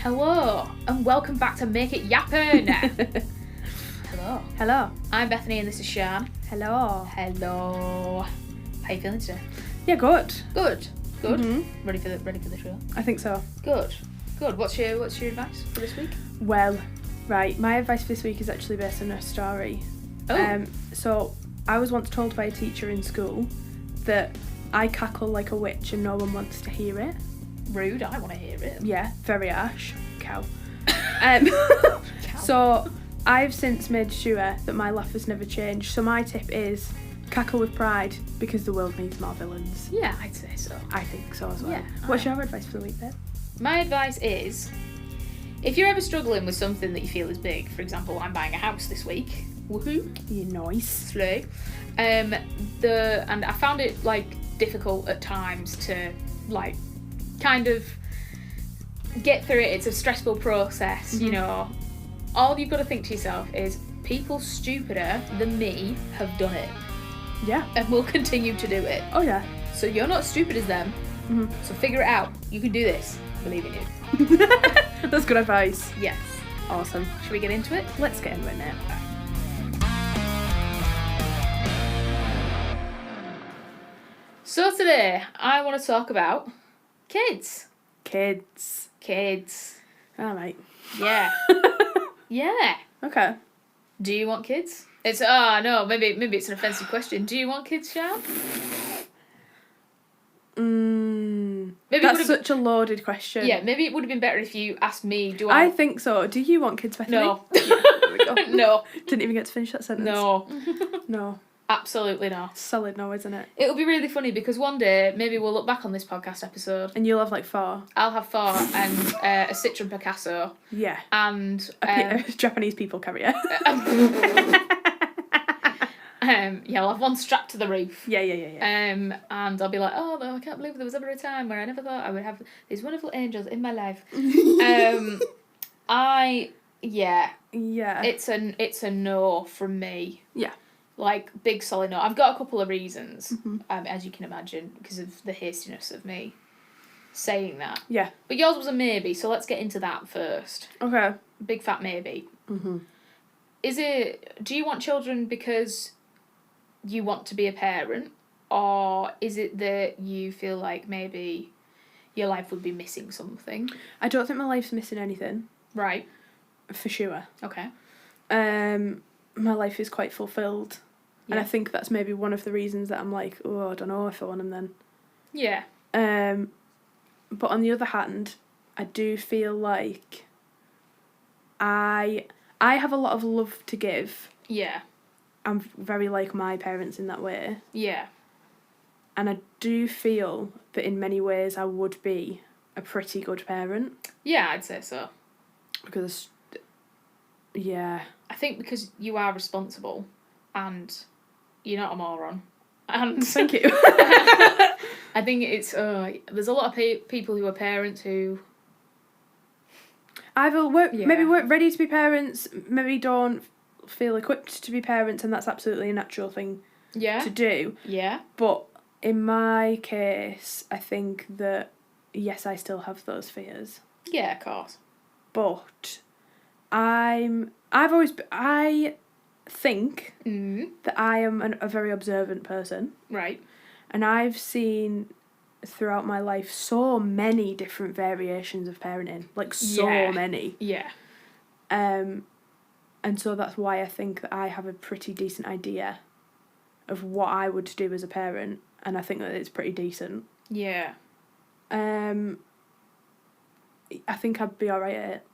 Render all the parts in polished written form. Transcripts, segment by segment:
Hello, and welcome back to Make It Yappin'. Hello. Hello. I'm Bethany and this is Sian. Hello. Hello. How you feeling today? Yeah, good. Good. Good. Mm-hmm. Ready for the show? I think so. Good. Good. What's your advice for this week? Well, right, my advice for this week is actually based on a story. Oh. So I was once told by a teacher in school that I cackle like a witch and no one wants to hear it. Rude. I want to hear it. Yeah, very harsh. Cow. Cow. So I've since made sure that my laugh has never changed. So my tip is cackle with pride because the world needs more villains. Yeah, I'd say so. I think so as well. Yeah, What's your advice for the week then? My advice is, if you're ever struggling with something that you feel is big, for example, I'm buying a house this week. Woohoo! You nice. Slay. And I found it difficult at times to kind of get through it. It's a stressful process, Mm-hmm. you know. All you've got to think to yourself is people stupider than me have done it Yeah. and will continue to do it. Oh yeah. So you're not as stupid as them. Mm-hmm. So figure it out. You can do this. Believe in you. That's good advice. Yes. Awesome. Should we get into it? Let's get into it now. So today I want to talk about kids. Kids. All right. Yeah. Yeah. Okay. Do you want kids? No, maybe it's an offensive question. Do you want kids, Sian? Maybe That's such a loaded question. Yeah, maybe it would have been better if you asked me, do I think so. Do you want kids, Bethany? No. There we go. No. Didn't even get to finish that sentence. No. No. Absolutely not. Solid no, isn't it? It'll be really funny because one day, maybe we'll look back on this podcast episode. And you'll have 4. I'll have 4 and a Citroen Picasso. Yeah. And... A Japanese people carrier. Yeah, I'll have one strapped to the roof. Yeah. And I'll be like, oh, no, I can't believe there was ever a time where I never thought I would have these wonderful angels in my life. Yeah. It's a no from me. Yeah. Big solid no. I've got a couple of reasons, Mm-hmm. as you can imagine, because of the hastiness of me saying that. Yeah. But yours was a maybe, so let's get into that first. Okay. Big fat maybe. Mm-hmm. Do you want children because you want to be a parent, or is it that you feel like maybe your life would be missing something? I don't think my life's missing anything. Right. For sure. Okay. My life is quite fulfilled. Yeah. And I think that's maybe one of the reasons that I'm like, oh, I don't know if I want them then. Yeah. But on the other hand, I do feel like I have a lot of love to give. Yeah. I'm very like my parents in that way. Yeah. And I do feel that in many ways I would be a pretty good parent. Yeah, I'd say so. Because, yeah. I think because you are responsible and you're not a moron. And Thank you. I think it's there's a lot of people who are parents who Either maybe weren't ready to be parents, maybe don't feel equipped to be parents, and that's absolutely a natural thing to do. Yeah. But in my case, I think that, yes, I still have those fears. Yeah, of course. But I think that I am a very observant person. Right. And I've seen throughout my life so many different variations of parenting. Many. Yeah. And so that's why I think that I have a pretty decent idea of what I would do as a parent. And I think that it's pretty decent. Yeah. I think I'd be alright at it.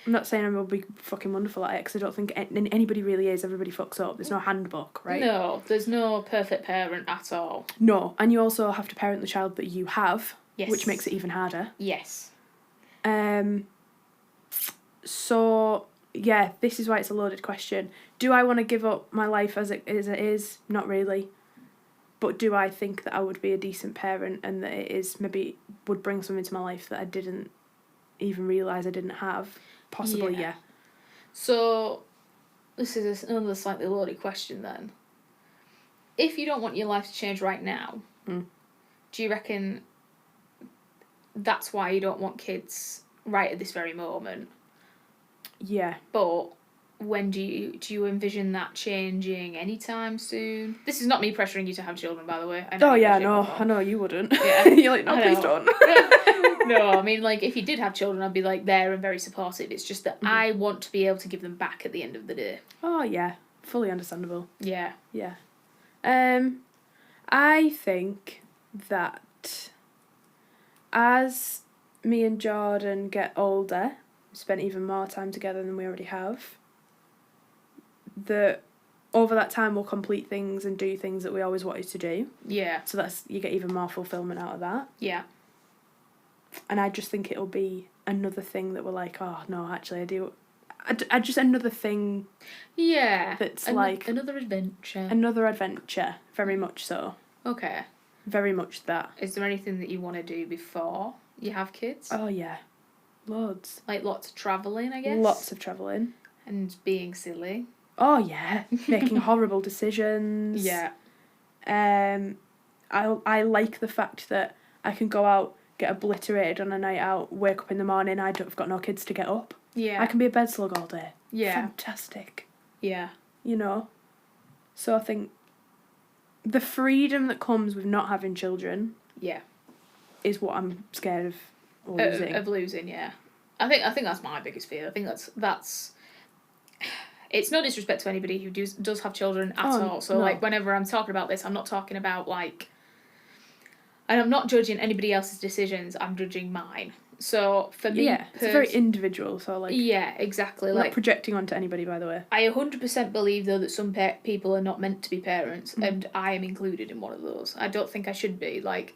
I'm not saying I will be fucking wonderful at it, because I don't think anybody really is. Everybody fucks up. There's no handbook, right? No, there's no perfect parent at all. No, and you also have to parent the child that you have, Yes. which makes it even harder. Yes. So, yeah, this is why it's a loaded question. Do I want to give up my life as it is? Not really. But do I think that I would be a decent parent, and that it is maybe would bring something to my life that I didn't even realise I didn't have? Possibly, yeah. So, this is another slightly loaded question then. If you don't want your life to change right now, do you reckon that's why you don't want kids right at this very moment. Yeah. But when do you envision that changing anytime soon? This is not me pressuring you to have children, by the way. I know Oh, you yeah, wish it no, before. I know you wouldn't. Yeah. You're like, no, I please know. don't. No, I mean, like, if you did have children, I'd be, like, there and very supportive. It's just that I want to be able to give them back at the end of the day. Oh, yeah. Fully understandable. Yeah. Yeah. I think that as me and Jordan get older, spent even more time together than we already have, that over that time we'll complete things and do things that we always wanted to do. Yeah. So you get even more fulfillment out of that. Yeah. And I just think it'll be another thing that we're like, oh, no, actually, I just another thing. Yeah. That's like... Another adventure. Another adventure, very much so. Okay. Very much that. Is there anything that you want to do before you have kids? Oh, yeah. Loads. Like lots of travelling, I guess? Lots of travelling. And being silly. Oh, yeah. Making horrible decisions. Yeah. I like the fact that I can go out, get obliterated on a night out, wake up in the morning, I've got no kids to get up. Yeah. I can be a bed slug all day. Yeah. Fantastic. Yeah. You know? So I think the freedom that comes with not having children Yeah. is what I'm scared of losing. Of losing, yeah. I think that's my biggest fear. I think that's it's no disrespect to anybody who does have children at all. So, no. like, whenever I'm talking about this, I'm not talking about, like... And I'm not judging anybody else's decisions, I'm judging mine. So, for me... Yeah, it's very individual, so, like... Yeah, exactly. We're like, not projecting onto anybody, by the way. I 100% believe, though, that some people are not meant to be parents, and I am included in one of those. I don't think I should be. Like,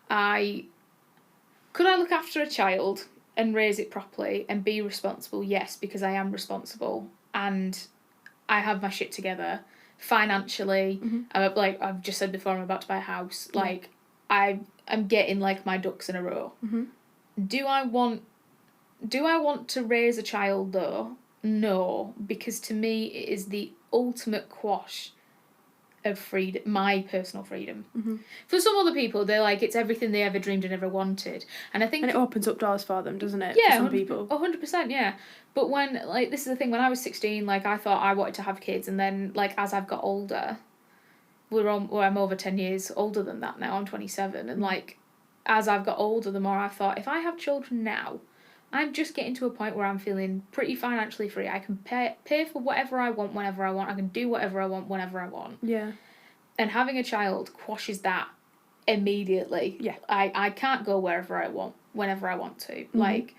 Could I look after a child and raise it properly and be responsible? Yes, because I am responsible. And I have my shit together financially. Like I've just said before, I'm about to buy a house. Like I'm getting like my ducks in a row. Do I want to raise a child though? No, because to me it is the ultimate quash of freedom, my personal freedom. For some other people, they're like, it's everything they ever dreamed and ever wanted. And I think... And it opens up doors for them, doesn't it? Yeah, for some people. 100%, yeah. But when, like, this is the thing, when I was 16, like, I thought I wanted to have kids, and then, like, as I've got older, I'm over 10 years older than that now, I'm 27, and, like, as I've got older, the more I thought, if I have children now, I'm just getting to a point where I'm feeling pretty financially free. I can pay for whatever I want whenever I want. I can do whatever I want whenever I want. Yeah. And having a child quashes that immediately. Yeah. I can't go wherever I want, whenever I want to. Like,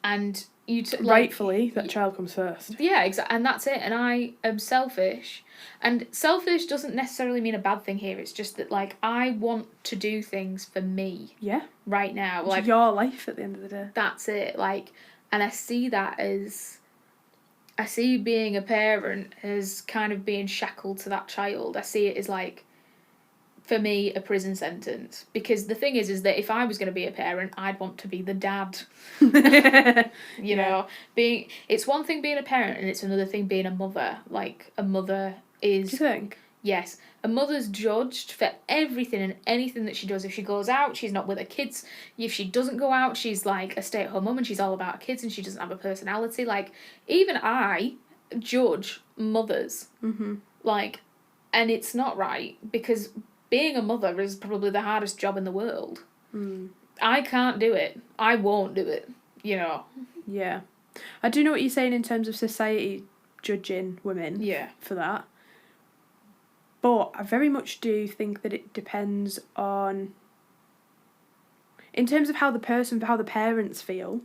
and you... Rightfully, that child comes first. Yeah, exactly. And that's it. And I am selfish. And selfish doesn't necessarily mean a bad thing here. It's just that, like, I want to do things for me. Yeah. Right now. It's like your life at the end of the day. That's it. Like, and I see that as... I see being a parent as kind of being shackled to that child. I see it as, like, for me, a prison sentence. Because the thing is that if I was going to be a parent, I'd want to be the dad. You know? It's one thing being a parent, and it's another thing being a mother. Like, a mother is... Do you think? Yes. A mother's judged for everything and anything that she does. If she goes out, she's not with her kids. If she doesn't go out, she's like a stay-at-home mum and she's all about her kids and she doesn't have a personality. Like, even I judge mothers. Like, and it's not right, because being a mother is probably the hardest job in the world. I can't do it. I won't do it, you know. Yeah. I do know what you're saying in terms of society judging women for that. But I very much do think that it depends on... In terms of how the parents feel,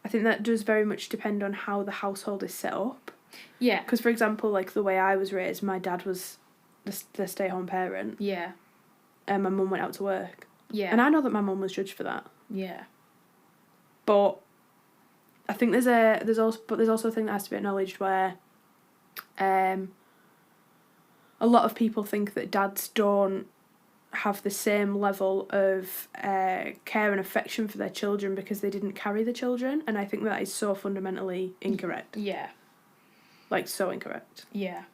I think that does very much depend on how the household is set up. Yeah. Because, for example, like, the way I was raised, my dad was the stay-at-home parent. Yeah. And my mum went out to work. Yeah. And I know that my mum was judged for that. Yeah. But I think there's also a thing that has to be acknowledged where a lot of people think that dads don't have the same level of care and affection for their children because they didn't carry the children, and I think that is so fundamentally incorrect. Yeah. Like, so incorrect. Yeah.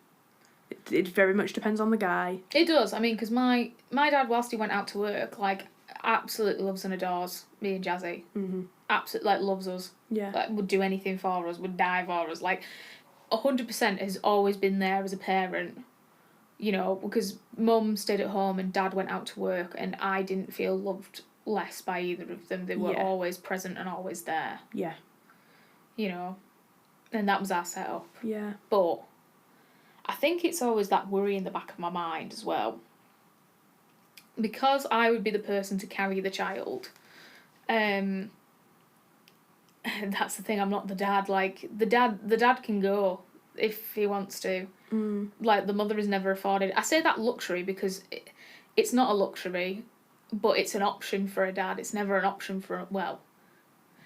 It very much depends on the guy. It does. I mean, because my dad, whilst he went out to work, like, absolutely loves and adores me and Jazzy. Mm-hmm. Absolutely, like, loves us. Yeah. Like, would do anything for us, would die for us. Like, 100% has always been there as a parent. You know, because Mum stayed at home and Dad went out to work, and I didn't feel loved less by either of them. They were always present and always there. Yeah. You know, and that was our setup. Yeah. But I think it's always that worry in the back of my mind as well. Because I would be the person to carry the child. And that's the thing, I'm not the dad. Like, the dad can go if he wants to. Like, the mother is never afforded. I say that luxury because it's not a luxury, but it's an option for a dad. It's never an option for, well,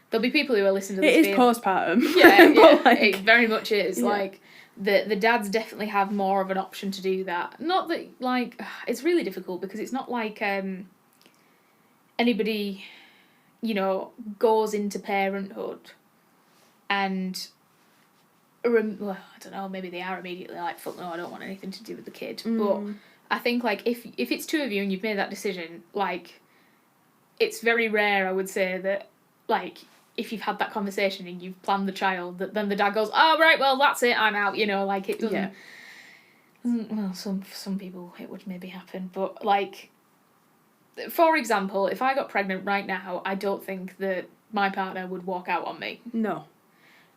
there'll be people who are listening to this. It is postpartum. Yeah, But, like, it very much is. Yeah. Like, the dads definitely have more of an option to do that. Not that, like, it's really difficult because it's not like anybody, you know, goes into parenthood and, well, I don't know, maybe they are immediately like, fuck no, I don't want anything to do with the kid. But I think, like, if it's two of you and you've made that decision, like, it's very rare, I would say, that, like, if you've had that conversation and you've planned the child, that then the dad goes, oh, right, well, that's it, I'm out, you know, like, it doesn't, well, some people it would maybe happen, but, like, for example, if I got pregnant right now, I don't think that my partner would walk out on me. No.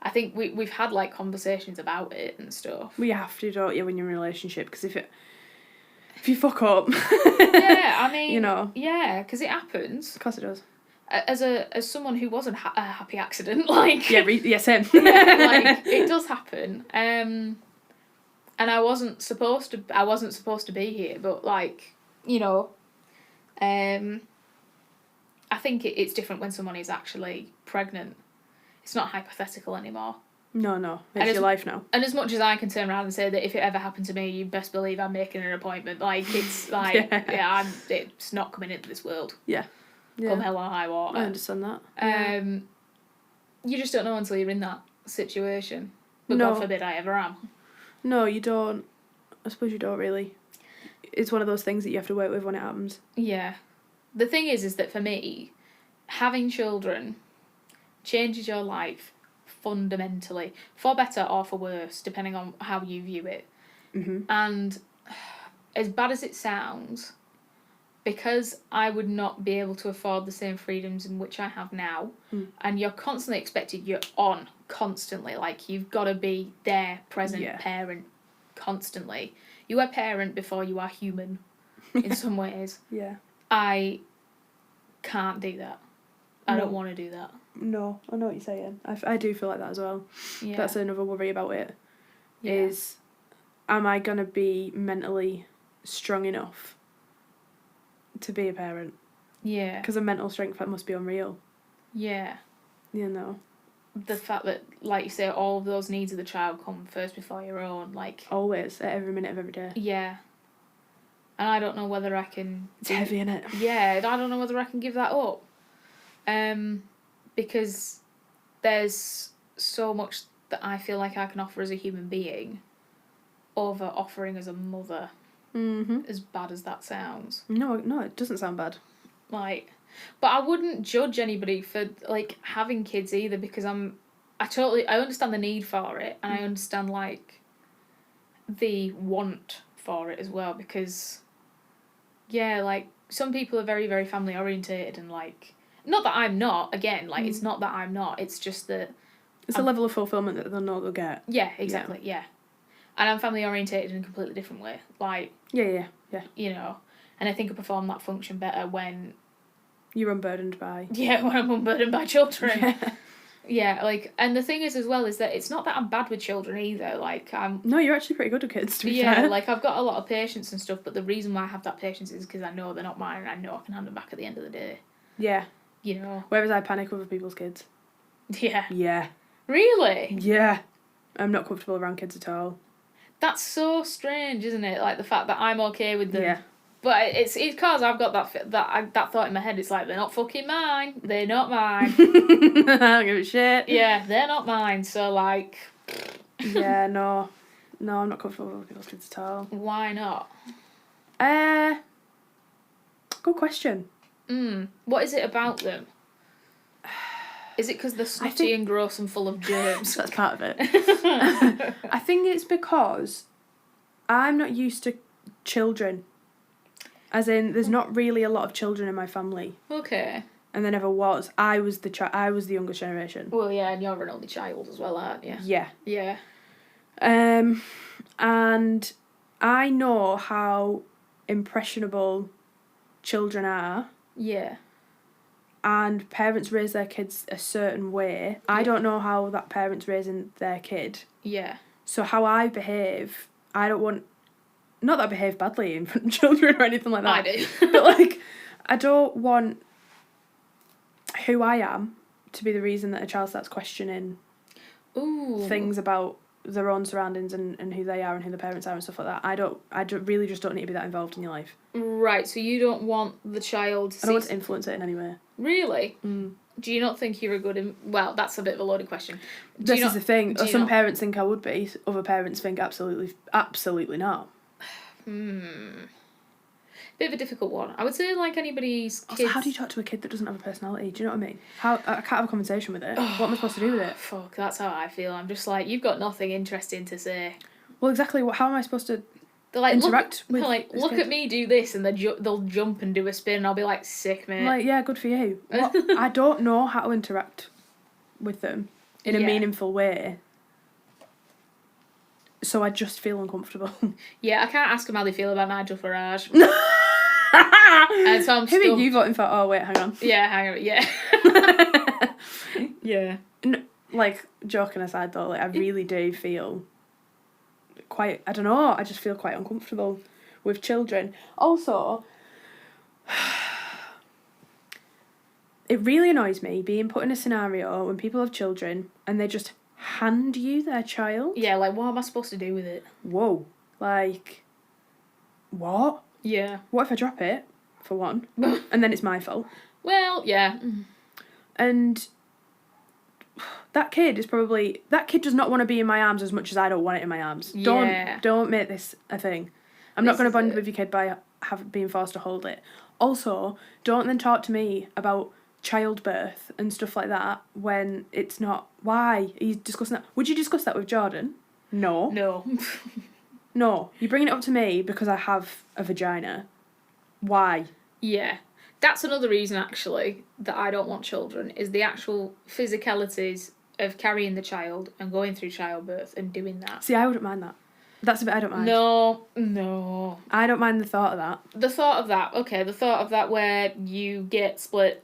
I think we've had, like, conversations about it and stuff. We have to, don't you, when you're in a relationship, because if you fuck up... Yeah, I mean... You know. Yeah, because it happens. Of course it does. As someone who wasn't a happy accident, like... Yeah, same. Yeah, like, it does happen. And I wasn't supposed to be here, but, like, you know... I think it's different when someone is actually pregnant. It's not hypothetical anymore. No. It's your life now. And as much as I can turn around and say that if it ever happened to me, you best believe I'm making an appointment. Like, it's like, it's not coming into this world. Yeah. Come hell or high water. I understand that. You just don't know until you're in that situation. But No. God forbid I ever am. No, you don't. I suppose you don't really. It's one of those things that you have to work with when it happens. Yeah. The thing is that for me, having children changes your life fundamentally, for better or for worse, depending on how you view it. Mm-hmm. And as bad as it sounds, because I would not be able to afford the same freedoms in which I have now, and you're constantly expected, you're on constantly, like, you've got to be there, present, parent, constantly. You are parent before you are human, in some ways. Yeah. I can't do that. I don't want to do that. No, I know what you're saying. I do feel like that as well. Yeah. That's another worry about it. Yeah. Is, am I going to be mentally strong enough to be a parent? Yeah. Because a mental strength, that must be unreal. Yeah. You know. The fact that, like you say, all of those needs of the child come first before your own, like... Always, at every minute of every day. Yeah. And I don't know whether I can... It's heavy, innit? Yeah, I don't know whether I can give that up. Because there's so much that I feel like I can offer as a human being over offering as a mother. Mm-hmm. As bad as that sounds. No, it doesn't sound bad. Like... But I wouldn't judge anybody for, like, having kids either, because I understand the need for it, and I understand, like, the want for it as well, because, yeah, like, some people are very, very family orientated, and, like, not that I'm not, again, like, it's not that I'm not, it's just that... It's a level of fulfilment that they'll know they'll get. Yeah, exactly, yeah. And I'm family orientated in a completely different way, like... Yeah. You know, and I think I perform that function better when... You're unburdened by... Yeah, when I'm unburdened by children. Yeah, like, and the thing is as well is that it's not that I'm bad with children either, like, I'm... No, you're actually pretty good with kids, to be fair. fair. Like, I've got a lot of patience and stuff, but the reason why I have that patience is because I know they're not mine, and I know I can hand them back at the end of the day. Yeah. You know? Whereas I panic with other people's kids. Yeah. Yeah. Really? Yeah. I'm not comfortable around kids at all. That's so strange, isn't it? Like, the fact that I'm okay with them. Yeah. But it's because I've got that thought in my head. It's like, they're not fucking mine. They're not mine. I don't give a shit. Yeah, they're not mine. So, like... Yeah, no, I'm not comfortable with people's kids at all. Why not? Good question. What is it about them? Is it because they're snotty and gross and full of germs? That's part of it. I think it's because I'm not used to children. As in, there's not really a lot of children in my family. Okay. And there never was. I was the youngest generation. Well, yeah, and you're an only child as well, aren't you? Yeah. Yeah. And I know how impressionable children are. Yeah. And parents raise their kids a certain way. Yeah. I don't know how that parent's raising their kid. Yeah. So how I behave, I don't want... Not that I behave badly in front of children or anything like that. I do. But, like, I don't want who I am to be the reason that a child starts questioning things about their own surroundings and who they are and who the parents are and stuff like that. I really just don't need to be that involved in your life. Right, so you don't want the child to I don't want to influence it in any way. Really? Do you not think you're a good... Well, that's a bit of a loaded question. This is the thing. Some parents think I would be. Other parents think absolutely not. Bit of a difficult one. I would say, like, anybody's kids... Also, how do you talk to a kid that doesn't have a personality? Do you know what I mean? I can't have a conversation with it. What am I supposed to do with it? Fuck, that's how I feel. I'm just like, you've got nothing interesting to say. Well, exactly. How am I supposed to interact with look kid? At me do this, and they'll jump and do a spin, and I'll be like, sick, mate. Like, yeah, good for you. I don't know how to interact with them in a meaningful way. So I just feel uncomfortable. Yeah, I can't ask them how they feel about Nigel Farage. And so Who are you voting for? Oh, wait, hang on. Yeah, hang on, yeah. Yeah. No, like, joking aside though, like, I really do feel quite, I don't know, I just feel quite uncomfortable with children. Also, it really annoys me being put in a scenario when people have children and they just hand you their child. Yeah, like, what am I supposed to do with it? Whoa. Like, what? Yeah. What if I drop it, for one, and then it's my fault? Well, yeah. And that kid does not want to be in my arms as much as I don't want it in my arms. Yeah. Don't make this a thing. I'm not going to bond with your kid by being forced to hold it. Also, don't then talk to me about childbirth and stuff like that when it's not. Why are you discussing that? Would you discuss that with Jordan? No. No, you're bringing it up to me because I have a vagina. Why? Yeah. That's another reason, actually, that I don't want children, is the actual physicalities of carrying the child and going through childbirth and doing that. See, I wouldn't mind that. That's a bit I don't mind. No. I don't mind the thought of that. The thought of that where you get split.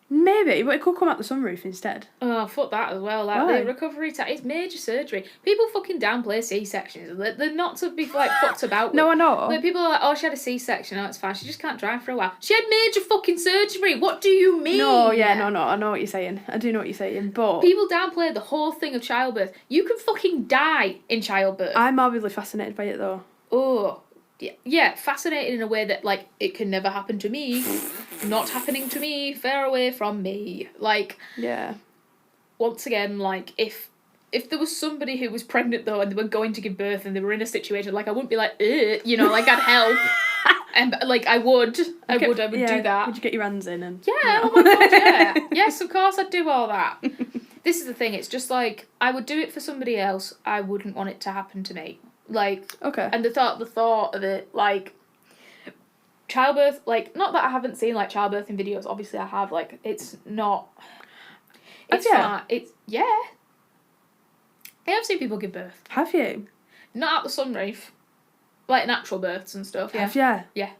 Maybe, but it could come out the sunroof instead. Oh, fuck that as well. Like, the recovery time, it's major surgery. People fucking downplay C-sections. They're not to be, like, fucked about with. No, I know. Like, people are like, oh, she had a C-section, oh, it's fine, she just can't drive for a while. She had major fucking surgery, what do you mean? No, I know what you're saying. I do know what you're saying, but... People downplay the whole thing of childbirth. You can fucking die in childbirth. I'm morbidly fascinated by it, though. Oh, yeah, fascinating in a way that, like, it can never happen to me. Not happening to me, far away from me. Like, yeah. Once again, like, if there was somebody who was pregnant, though, and they were going to give birth and they were in a situation, like, I wouldn't be like, you know, like, I'd help. And, like, I would do that. Would you get your hands in and... Yeah, oh my God, yeah. Yes, of course I'd do all that. This is the thing, it's just, like, I would do it for somebody else, I wouldn't want it to happen to me. Like, okay. And the thought of it, like, childbirth, like, not that I haven't seen, like, childbirthing videos, obviously I have, like, it's not, it's fine, yeah. I have seen people give birth. Have you? Not at the sunroof, like, natural births and stuff, yeah. Have you? Yeah.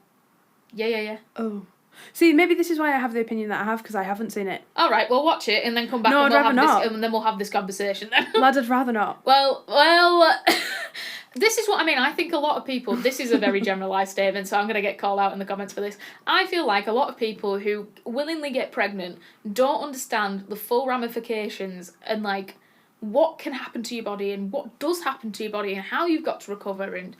Yeah. Oh. See, maybe this is why I have the opinion that I have, because I haven't seen it. Alright, well, watch it, and then come back and then we'll have this conversation then. Lad, I'd rather not. Well, this is what I mean. I think a lot of people, this is a very generalised statement, so I'm going to get called out in the comments for this. I feel like a lot of people who willingly get pregnant don't understand the full ramifications and, like, what can happen to your body and what does happen to your body and how you've got to recover. And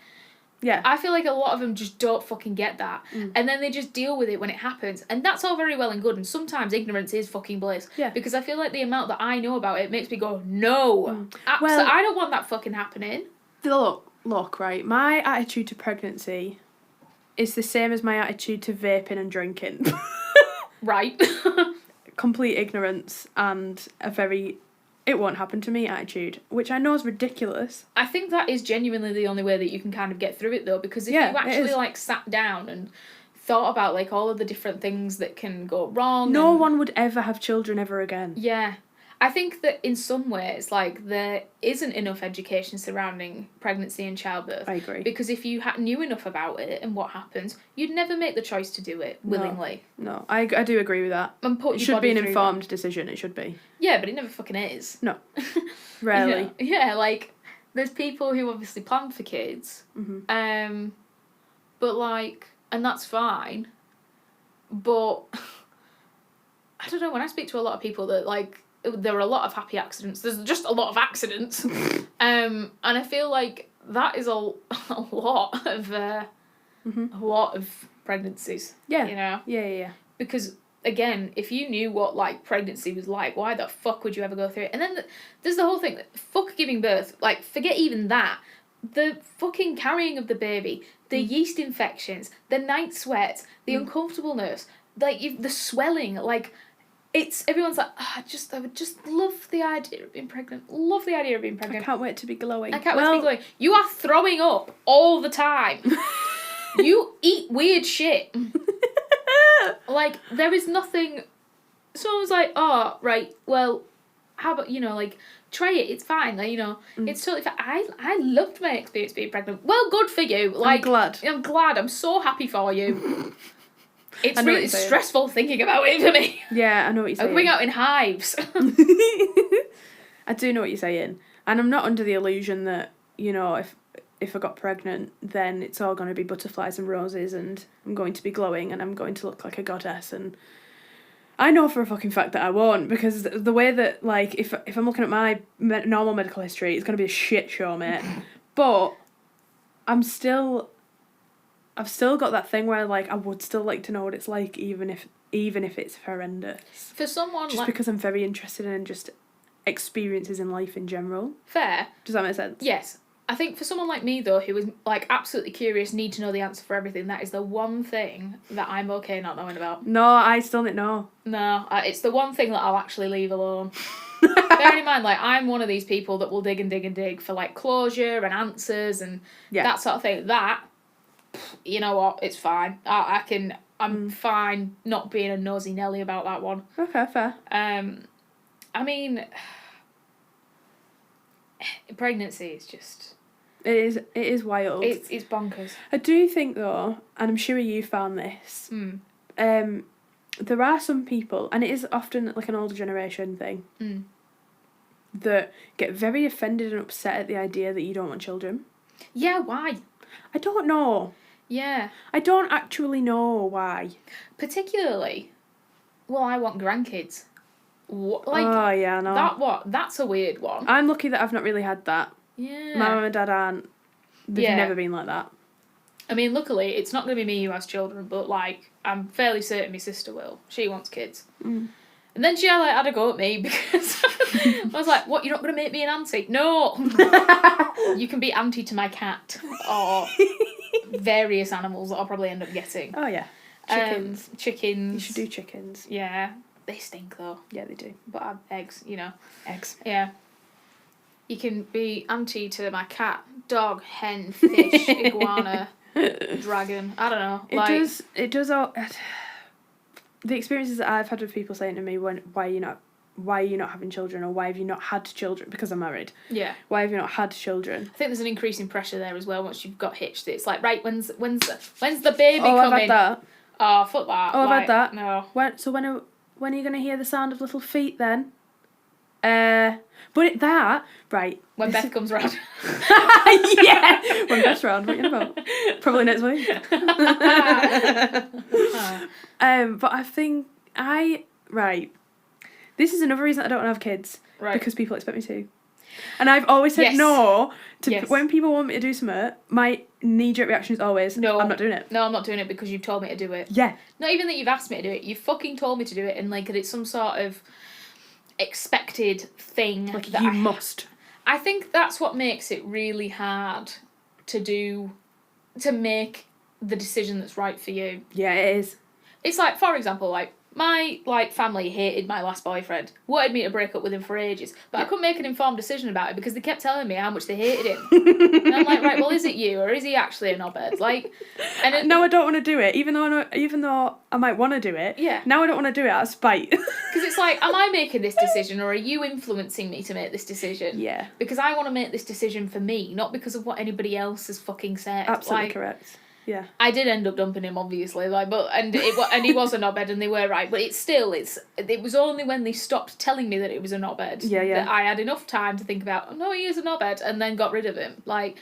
yeah, I feel like a lot of them just don't fucking get that. And then they just deal with it when it happens. And that's all very well and good. And sometimes ignorance is fucking bliss. Yeah. Because I feel like the amount that I know about it makes me go, no. Well, I don't want that fucking happening. Look, right, my attitude to pregnancy is the same as my attitude to vaping and drinking. Right. Complete ignorance and a very it won't happen to me attitude, which I know is ridiculous. I think that is genuinely the only way that you can kind of get through it, though, because if you actually, like, sat down and thought about, like, all of the different things that can go wrong... No one would ever have children ever again. Yeah. I think that in some ways, like, there isn't enough education surrounding pregnancy and childbirth. I agree. Because if you knew enough about it and what happens, you'd never make the choice to do it willingly. No, I do agree with that. And put it should be an informed decision, it should be. Yeah, but it never fucking is. No. Rarely. Yeah, like, there's people who obviously plan for kids. Mm-hmm. But, like, and that's fine. But, I don't know, when I speak to a lot of people that, like, there are a lot of happy accidents. There's just a lot of accidents. And I feel like that is a lot of a lot of pregnancies. Yeah. You know? Yeah. Because, again, if you knew what, like, pregnancy was like, why the fuck would you ever go through it? And then there's the whole thing, fuck giving birth. Like, forget even that. The fucking carrying of the baby, the yeast infections, the night sweats, the uncomfortableness, like, the swelling, like... everyone's like, I would just love the idea of being pregnant. Love the idea of being pregnant. I can't wait to be glowing. I can't wait to be glowing. You are throwing up all the time. You eat weird shit. Like, there is nothing... Someone's like, oh, right, well, how about, you know, like, try it, it's fine. Like, you know, it's totally fine. I loved my experience being pregnant. Well, good for you. Like, I'm glad. I'm so happy for you. It's really stressful thinking about it for me. Yeah, I know what you're saying. I'm going out in hives. I do know what you're saying. And I'm not under the illusion that, you know, if I got pregnant, then it's all going to be butterflies and roses and I'm going to be glowing and I'm going to look like a goddess. And I know for a fucking fact that I won't, because the way that, like, if I'm looking at my normal medical history, it's going to be a shit show, mate. But I've still got that thing where, like, I would still like to know what it's like, even if it's horrendous. For someone just because I'm very interested in just experiences in life in general. Fair. Does that make sense? Yes. I think for someone like me, though, who is, like, absolutely curious, need to know the answer for everything, that is the one thing that I'm okay not knowing about. No, I still don't know. No, it's the one thing that I'll actually leave alone. Bearing in mind, like, I'm one of these people that will dig and dig and dig for, like, closure and answers and that sort of thing. That... You know what? It's fine. I'm fine not being a nosy Nelly about that one. Okay, fair. I mean, pregnancy is just... It is wild. It's bonkers. I do think, though, and I'm sure you found this, there are some people, and it is often like an older generation thing, that get very offended and upset at the idea that you don't want children. Yeah, why? I don't know. Yeah. I don't actually know why. Particularly, well, I want grandkids. Like, oh, yeah, no. That's a weird one. I'm lucky that I've not really had that. Yeah. My mum and dad aren't. They've never been like that. I mean, luckily, it's not going to be me who has children, but, like, I'm fairly certain my sister will. She wants kids. And then she had a go at me because I was like, what, you're not going to make me an auntie? No! You can be auntie to my cat. Or various animals that I'll probably end up getting. Oh, yeah. Chickens. You should do chickens. Yeah. They stink, though. Yeah, they do. But I have eggs, you know. Eggs. Yeah. You can be auntie to my cat, dog, hen, fish, iguana, dragon. I don't know. It does all... The experiences that I've had with people saying to me, why are you not having children, or why have you not had children, because I'm married. Yeah. Why have you not had children? I think there's an increasing pressure there as well once you've got hitched. It's like, right, when's the baby coming? I've had that. Oh, fuck that. Oh, I've had that. No. When are you going to hear the sound of little feet then? Right. When Beth comes round. Yeah. When Beth's round, what are you about? Probably next week. But I think right. This is another reason I don't want to have kids. Right. Because people expect me to. And I've always said no to when people want me to do something. My knee-jerk reaction is always, no, I'm not doing it. No, I'm not doing it because you've told me to do it. Yeah. Not even that you've asked me to do it. You've fucking told me to do it, and, like, it's some sort of expected thing. Like, you must. I think that's what makes it really hard to make the decision that's right for you. Yeah, it is. It's like, for example, like, My, like, family hated my last boyfriend. Wanted me to break up with him for ages. But I couldn't make an informed decision about it because they kept telling me how much they hated him. And I'm like, right, well, is it you or is he actually a knobhead? Like, and no, I don't want to do it, even though I might want to do it. Yeah. Now I don't want to do it out of spite. Because it's like, am I making this decision or are you influencing me to make this decision? Yeah. Because I want to make this decision for me, not because of what anybody else has fucking said. Absolutely like, correct. Yeah. I did end up dumping him, obviously, like, and he was a knobhead, and they were right. But it was only when they stopped telling me that it was a knobhead that I had enough time to think about, oh, no, he is a knobhead, and then got rid of him. Like,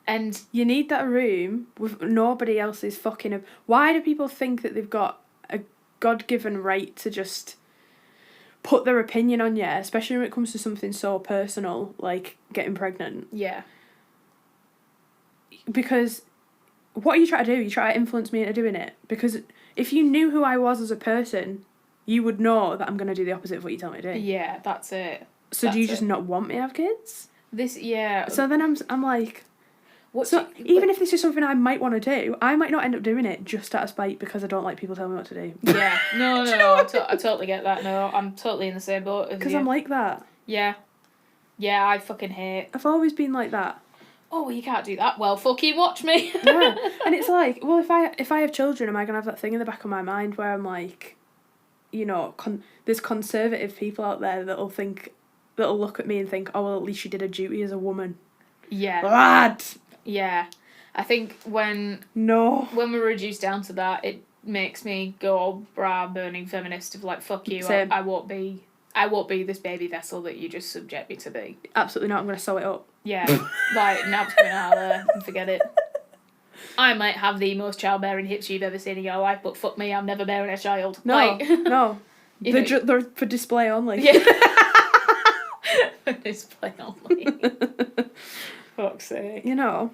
and you need that room with nobody else's fucking. Why do people think that they've got a God-given right to just put their opinion on you, especially when it comes to something so personal like getting pregnant? Yeah. Because what are you trying to do? You try to influence me into doing it. Because if you knew who I was as a person, you would know that I'm going to do the opposite of what you tell me to do. Yeah, that's it. So do you just not want me to have kids? Yeah. So then I'm like... even if this is something I might want to do, I might not end up doing it just out of spite because I don't like people telling me what to do. Yeah. No, I totally get that. No, I'm totally in the same boat as you. Because I'm like that. Yeah. Yeah, I fucking hate... I've always been like that. Oh, well, you can't do that. Well, fucking watch me. Yeah. And it's like, well, if I have children, am I going to have that thing in the back of my mind where I'm like, you know, there's conservative people out there that'll look at me and think, oh, well, at least she did her duty as a woman. Yeah. Lad! Yeah. I think when we're reduced down to that, it makes me go all bra-burning feminist of like, fuck you, Same. I won't be this baby vessel that you just subject me to be. Absolutely not, I'm going to sew it up. Yeah, like, now it's coming out of there and forget it. I might have the most childbearing hips you've ever seen in your life, but fuck me, I'm never bearing a child. No, like, no. They're for display only. Yeah. For display only. Fuck's sake. You know,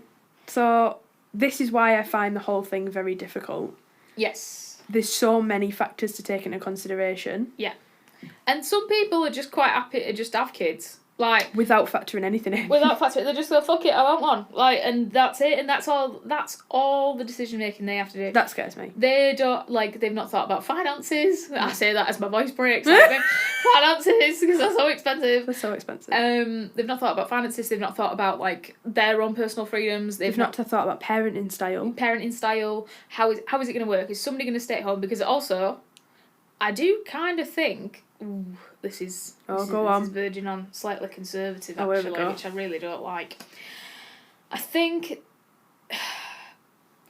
so this is why I find the whole thing very difficult. Yes. There's so many factors to take into consideration. Yeah. And some people are just quite happy to just have kids. Like, without factoring anything in. They just go, fuck it, I want one. Like, and that's it, and that's all the decision making they have to do. That scares me. They don't, like, they've not thought about finances. I say that as my voice breaks. Like, finances, because they're so expensive. They're so expensive. They've not thought about finances, they've not thought about, like, their own personal freedoms. They've not thought about parenting style. How is it going to work? Is somebody going to stay at home? Because also, I do kind of think... Ooh, this is verging on slightly conservative, actually, which I really don't like. I think... Do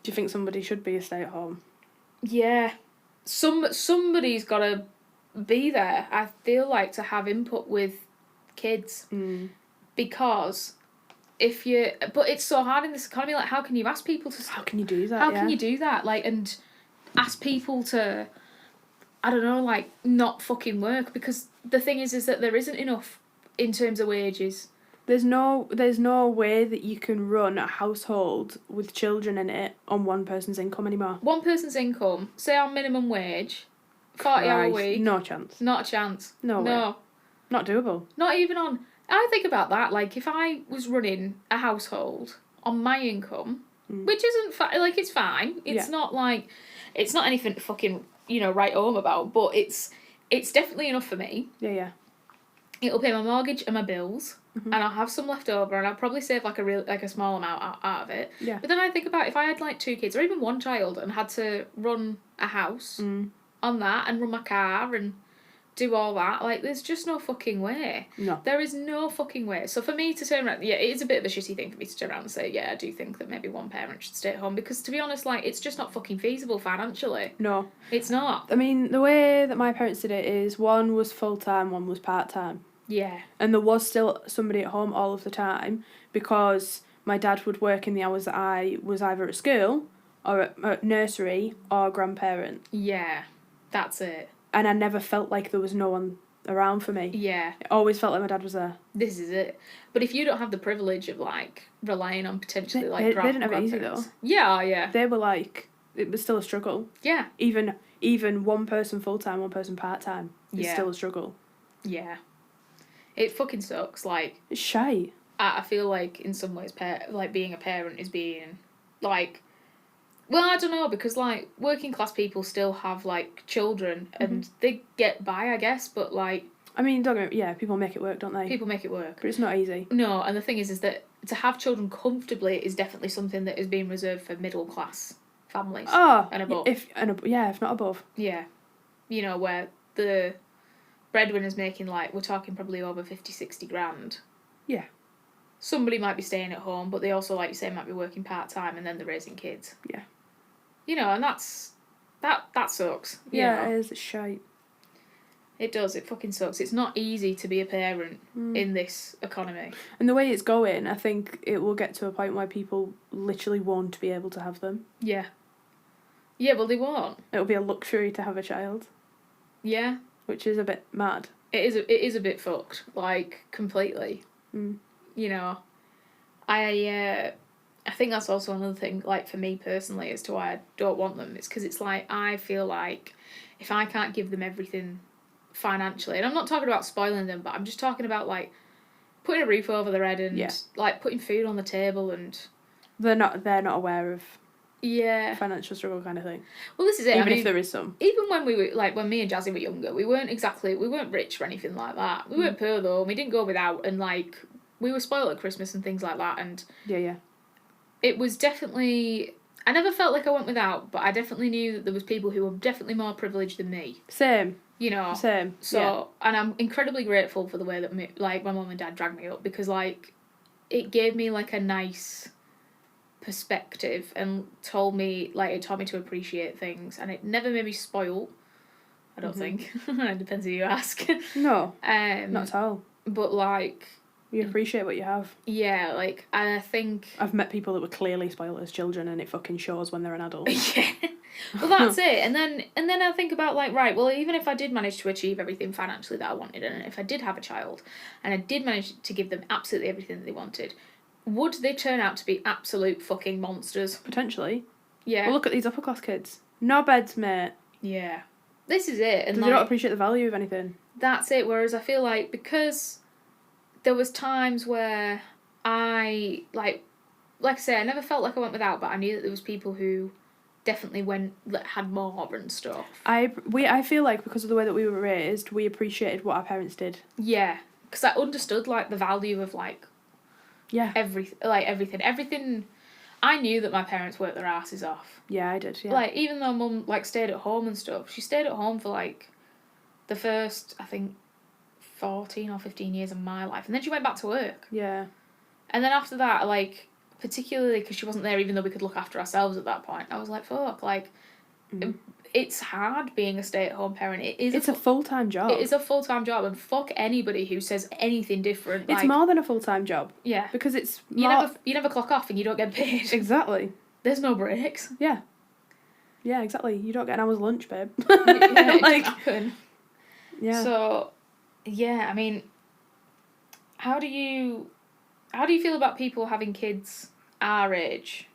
you think somebody should be a stay-at-home? Yeah. Somebody's got to be there, I feel like, to have input with kids. Mm. Because if you... But it's so hard in this economy, like, how can you ask people to... How can you do that, How can you do that? Like, and ask people to... I don't know, like, not fucking work, because the thing is that there isn't enough in terms of wages. There's no way that you can run a household with children in it on one person's income anymore. One person's income, say on minimum wage, 40-hour week. No chance. Not a chance. No way. Not doable. Not even on... I think about that, like, if I was running a household on my income, which isn't... like, it's fine. It's not, like... It's not anything to fucking... write home about, but it's definitely enough for me. Yeah. It'll pay my mortgage and my bills, and I'll have some left over, and I'll probably save like a small amount out of it. Yeah. But then I think about if I had like 2 kids or even 1 child and had to run a house on that and run my car and do all that, like, there's just no fucking way. No. There is no fucking way. So for me to turn around, it is a bit of a shitty thing for me to turn around and say, yeah, I do think that maybe one parent should stay at home, because to be honest, like, it's just not fucking feasible financially. No. It's not. I mean, the way that my parents did it is one was full-time, one was part-time. Yeah. And there was still somebody at home all of the time, because my dad would work in the hours that I was either at school or at nursery or grandparent. Yeah. That's it. And I never felt like there was no one around for me. Yeah. It always felt like my dad was there. This is it. But if you don't have the privilege of, like, relying on potentially, like, they didn't have it easy, though. Yeah. They were, like... It was still a struggle. Yeah. Even one person full-time, one person part-time is still a struggle. Yeah. It fucking sucks, like... It's shite. I feel like, in some ways, like, being a parent is being, like... Well, I don't know, because, like, working class people still have, like, children, and they get by, I guess, but, like... I mean, people make it work, don't they? People make it work. But it's not easy. No, and the thing is that to have children comfortably is definitely something that is being reserved for middle class families. Oh, and above. If not above. Yeah. You know, where the breadwinner's making, like, we're talking probably over 50, 60 grand. Yeah. Somebody might be staying at home, but they also, like you say, might be working part-time, and then they're raising kids. Yeah. You know, and that sucks. Yeah, it is. It's shite. It does. It fucking sucks. It's not easy to be a parent in this economy. And the way it's going, I think it will get to a point where people literally won't be able to have them. Yeah. Yeah, well, they won't. It'll be a luxury to have a child. Yeah. Which is a bit mad. It is a bit fucked. Like, completely. Mm. You know, I think that's also another thing, like, for me personally, as to why I don't want them. It's because it's like, I feel like if I can't give them everything financially, and I'm not talking about spoiling them, but I'm just talking about, like, putting a roof over their head and, like, putting food on the table, and... They're not aware of financial struggle kind of thing. Well, this is it. Even if there is some. Even when we were, like, when me and Jazzy were younger, we weren't rich or anything like that. We weren't poor, though, and we didn't go without, and, like, we were spoiled at Christmas and things like that, and... Yeah. It was definitely... I never felt like I went without, but I definitely knew that there was people who were definitely more privileged than me. Same. You know? Same. So, and I'm incredibly grateful for the way that, my mum and dad dragged me up, because, like, it gave me, like, a nice perspective and it taught me to appreciate things, and it never made me spoiled, I don't think. It depends who you ask. No, not at all. But, like... You appreciate what you have. Yeah, like, and I think... I've met people that were clearly spoiled as children, and it fucking shows when they're an adult. Yeah. Well, that's it. And then I think about, like, right, well, even if I did manage to achieve everything financially that I wanted, and if I did have a child, and I did manage to give them absolutely everything that they wanted, would they turn out to be absolute fucking monsters? Potentially. Yeah. Well, look at these upper class kids. No beds, mate. Yeah. This is it. And they don't appreciate the value of anything. That's it. Whereas I feel like, because there was times where I, like I say, I never felt like I went without, but I knew that there was people who definitely had more and stuff. I feel like because of the way that we were raised, we appreciated what our parents did. Yeah. Because I understood, like, the value of, like... Yeah. Everything. I knew that my parents worked their asses off. Yeah, I did, yeah. Like, even though Mum, like, stayed at home and stuff, she stayed at home for, like, the first, I think, 14 or 15 years of my life. And then she went back to work. Yeah. And then after that, like, particularly because she wasn't there, even though we could look after ourselves at that point, I was like, fuck, like... It's hard being a stay-at-home parent. It's a full-time job. It is a full-time job, and fuck anybody who says anything different. It's more than a full-time job. Yeah. Because it's more... You never clock off and you don't get paid. Exactly. There's no breaks. Yeah. Yeah, exactly. You don't get an hour's lunch, babe. Yeah, it like, happen. Yeah. So, yeah, I mean, how do you feel about people having kids our age?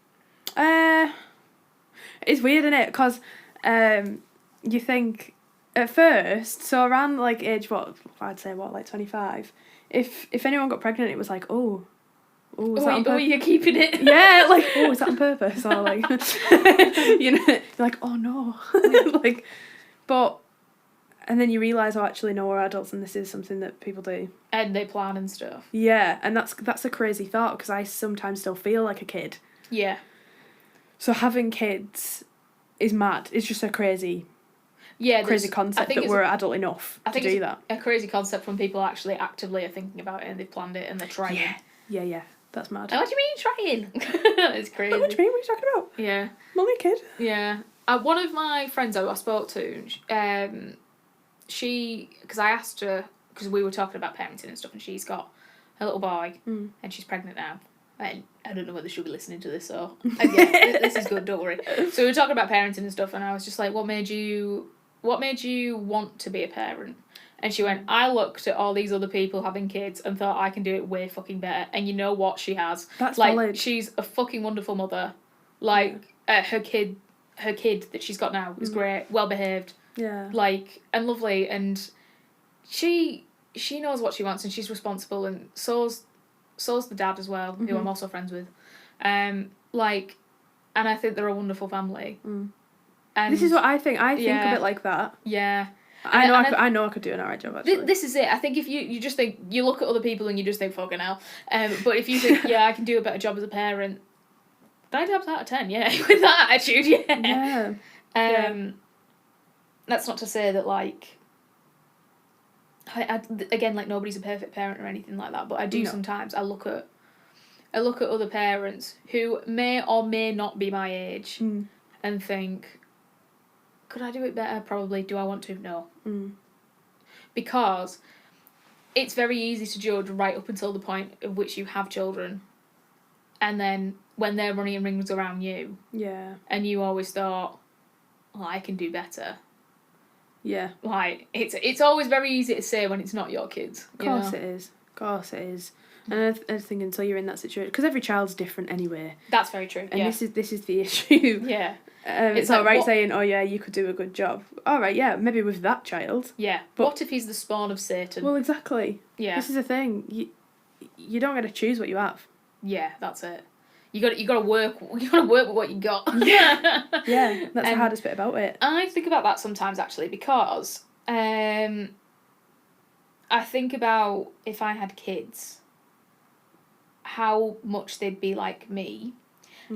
It's weird, isn't it? Because you think at first, so around like age like 25. If anyone got pregnant, it was like, is that on purpose? You're keeping it. Yeah, like, is that on purpose? Or like, you know, you're like, oh no, like, but. And then you realise, actually, no, we're adults and this is something that people do. And they plan and stuff. Yeah, and that's a crazy thought, because I sometimes still feel like a kid. Yeah. So having kids is mad. It's just a crazy concept that we're adult enough to do that. A crazy concept when people actually actively are thinking about it and they've planned it and they're trying. Yeah. That's mad. What do you mean trying? It's crazy. What do you mean? What are you talking about? Yeah. I'm only a kid. Yeah. One of my friends who I spoke to, because I asked her, because we were talking about parenting and stuff, and she's got a little boy, and she's pregnant now. And I don't know whether she'll be listening to this, so this is good, don't worry. So we were talking about parenting and stuff, and I was just like, what made you want to be a parent? And she went, I looked at all these other people having kids and thought I can do it way fucking better. And you know what? She has. That's like, valid. She's a fucking wonderful mother. Like, her kid that she's got now is great, well behaved. Yeah. Like, and lovely, and she knows what she wants, and she's responsible, and so's the dad as well, who I'm also friends with. Like, and I think they're a wonderful family. Mm. And this is what I think. I think a bit like that. Yeah. I know I could do an alright job, actually. This is it. I think if you just think, you look at other people and you just think, fucking hell. But if you think, I can do a better job as a parent, 9 times out of 10, with that attitude, Yeah. That's not to say that, like, again, like, nobody's a perfect parent or anything like that, but I do sometimes, I look at other parents who may or may not be my age and think, could I do it better? Probably. Do I want to? No. Because it's very easy to judge right up until the point at which you have children. And then when they're running rings around you. Yeah. And you always thought, well, I can do better. Yeah. Like, it's always very easy to say when it's not your kids. Of course it is. Of course it is. And I think until you're in that situation, because every child's different anyway. That's very true. And this is the issue. Yeah. It's like, alright saying, oh yeah, you could do a good job. Alright, yeah, maybe with that child. Yeah. But what if he's the spawn of Satan? Well, exactly. Yeah. This is the thing. You don't get to choose what you have. Yeah, that's it. You got to work with what you got. Yeah. Yeah. That's the hardest bit about it. I think about that sometimes, actually, because I think about if I had kids, how much they'd be like me.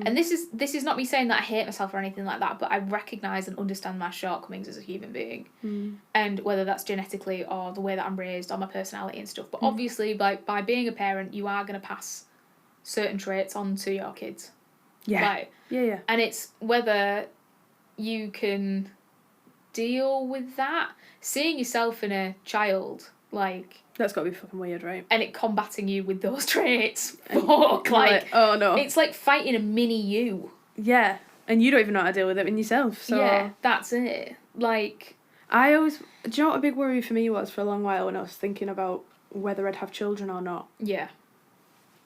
And this is not me saying that I hate myself or anything like that, but I recognise and understand my shortcomings as a human being. And whether that's genetically or the way that I'm raised or my personality and stuff. But obviously, like, by being a parent, you are going to pass certain traits on to your kids. Yeah. Like, yeah. And it's whether you can deal with that. Seeing yourself in a child, like... That's got to be fucking weird, right? And it combating you with those traits. Fuck, like, oh no. It's like fighting a mini you. Yeah. And you don't even know how to deal with it in yourself, so... Yeah, that's it. Like... Do you know what a big worry for me was for a long while when I was thinking about whether I'd have children or not? Yeah.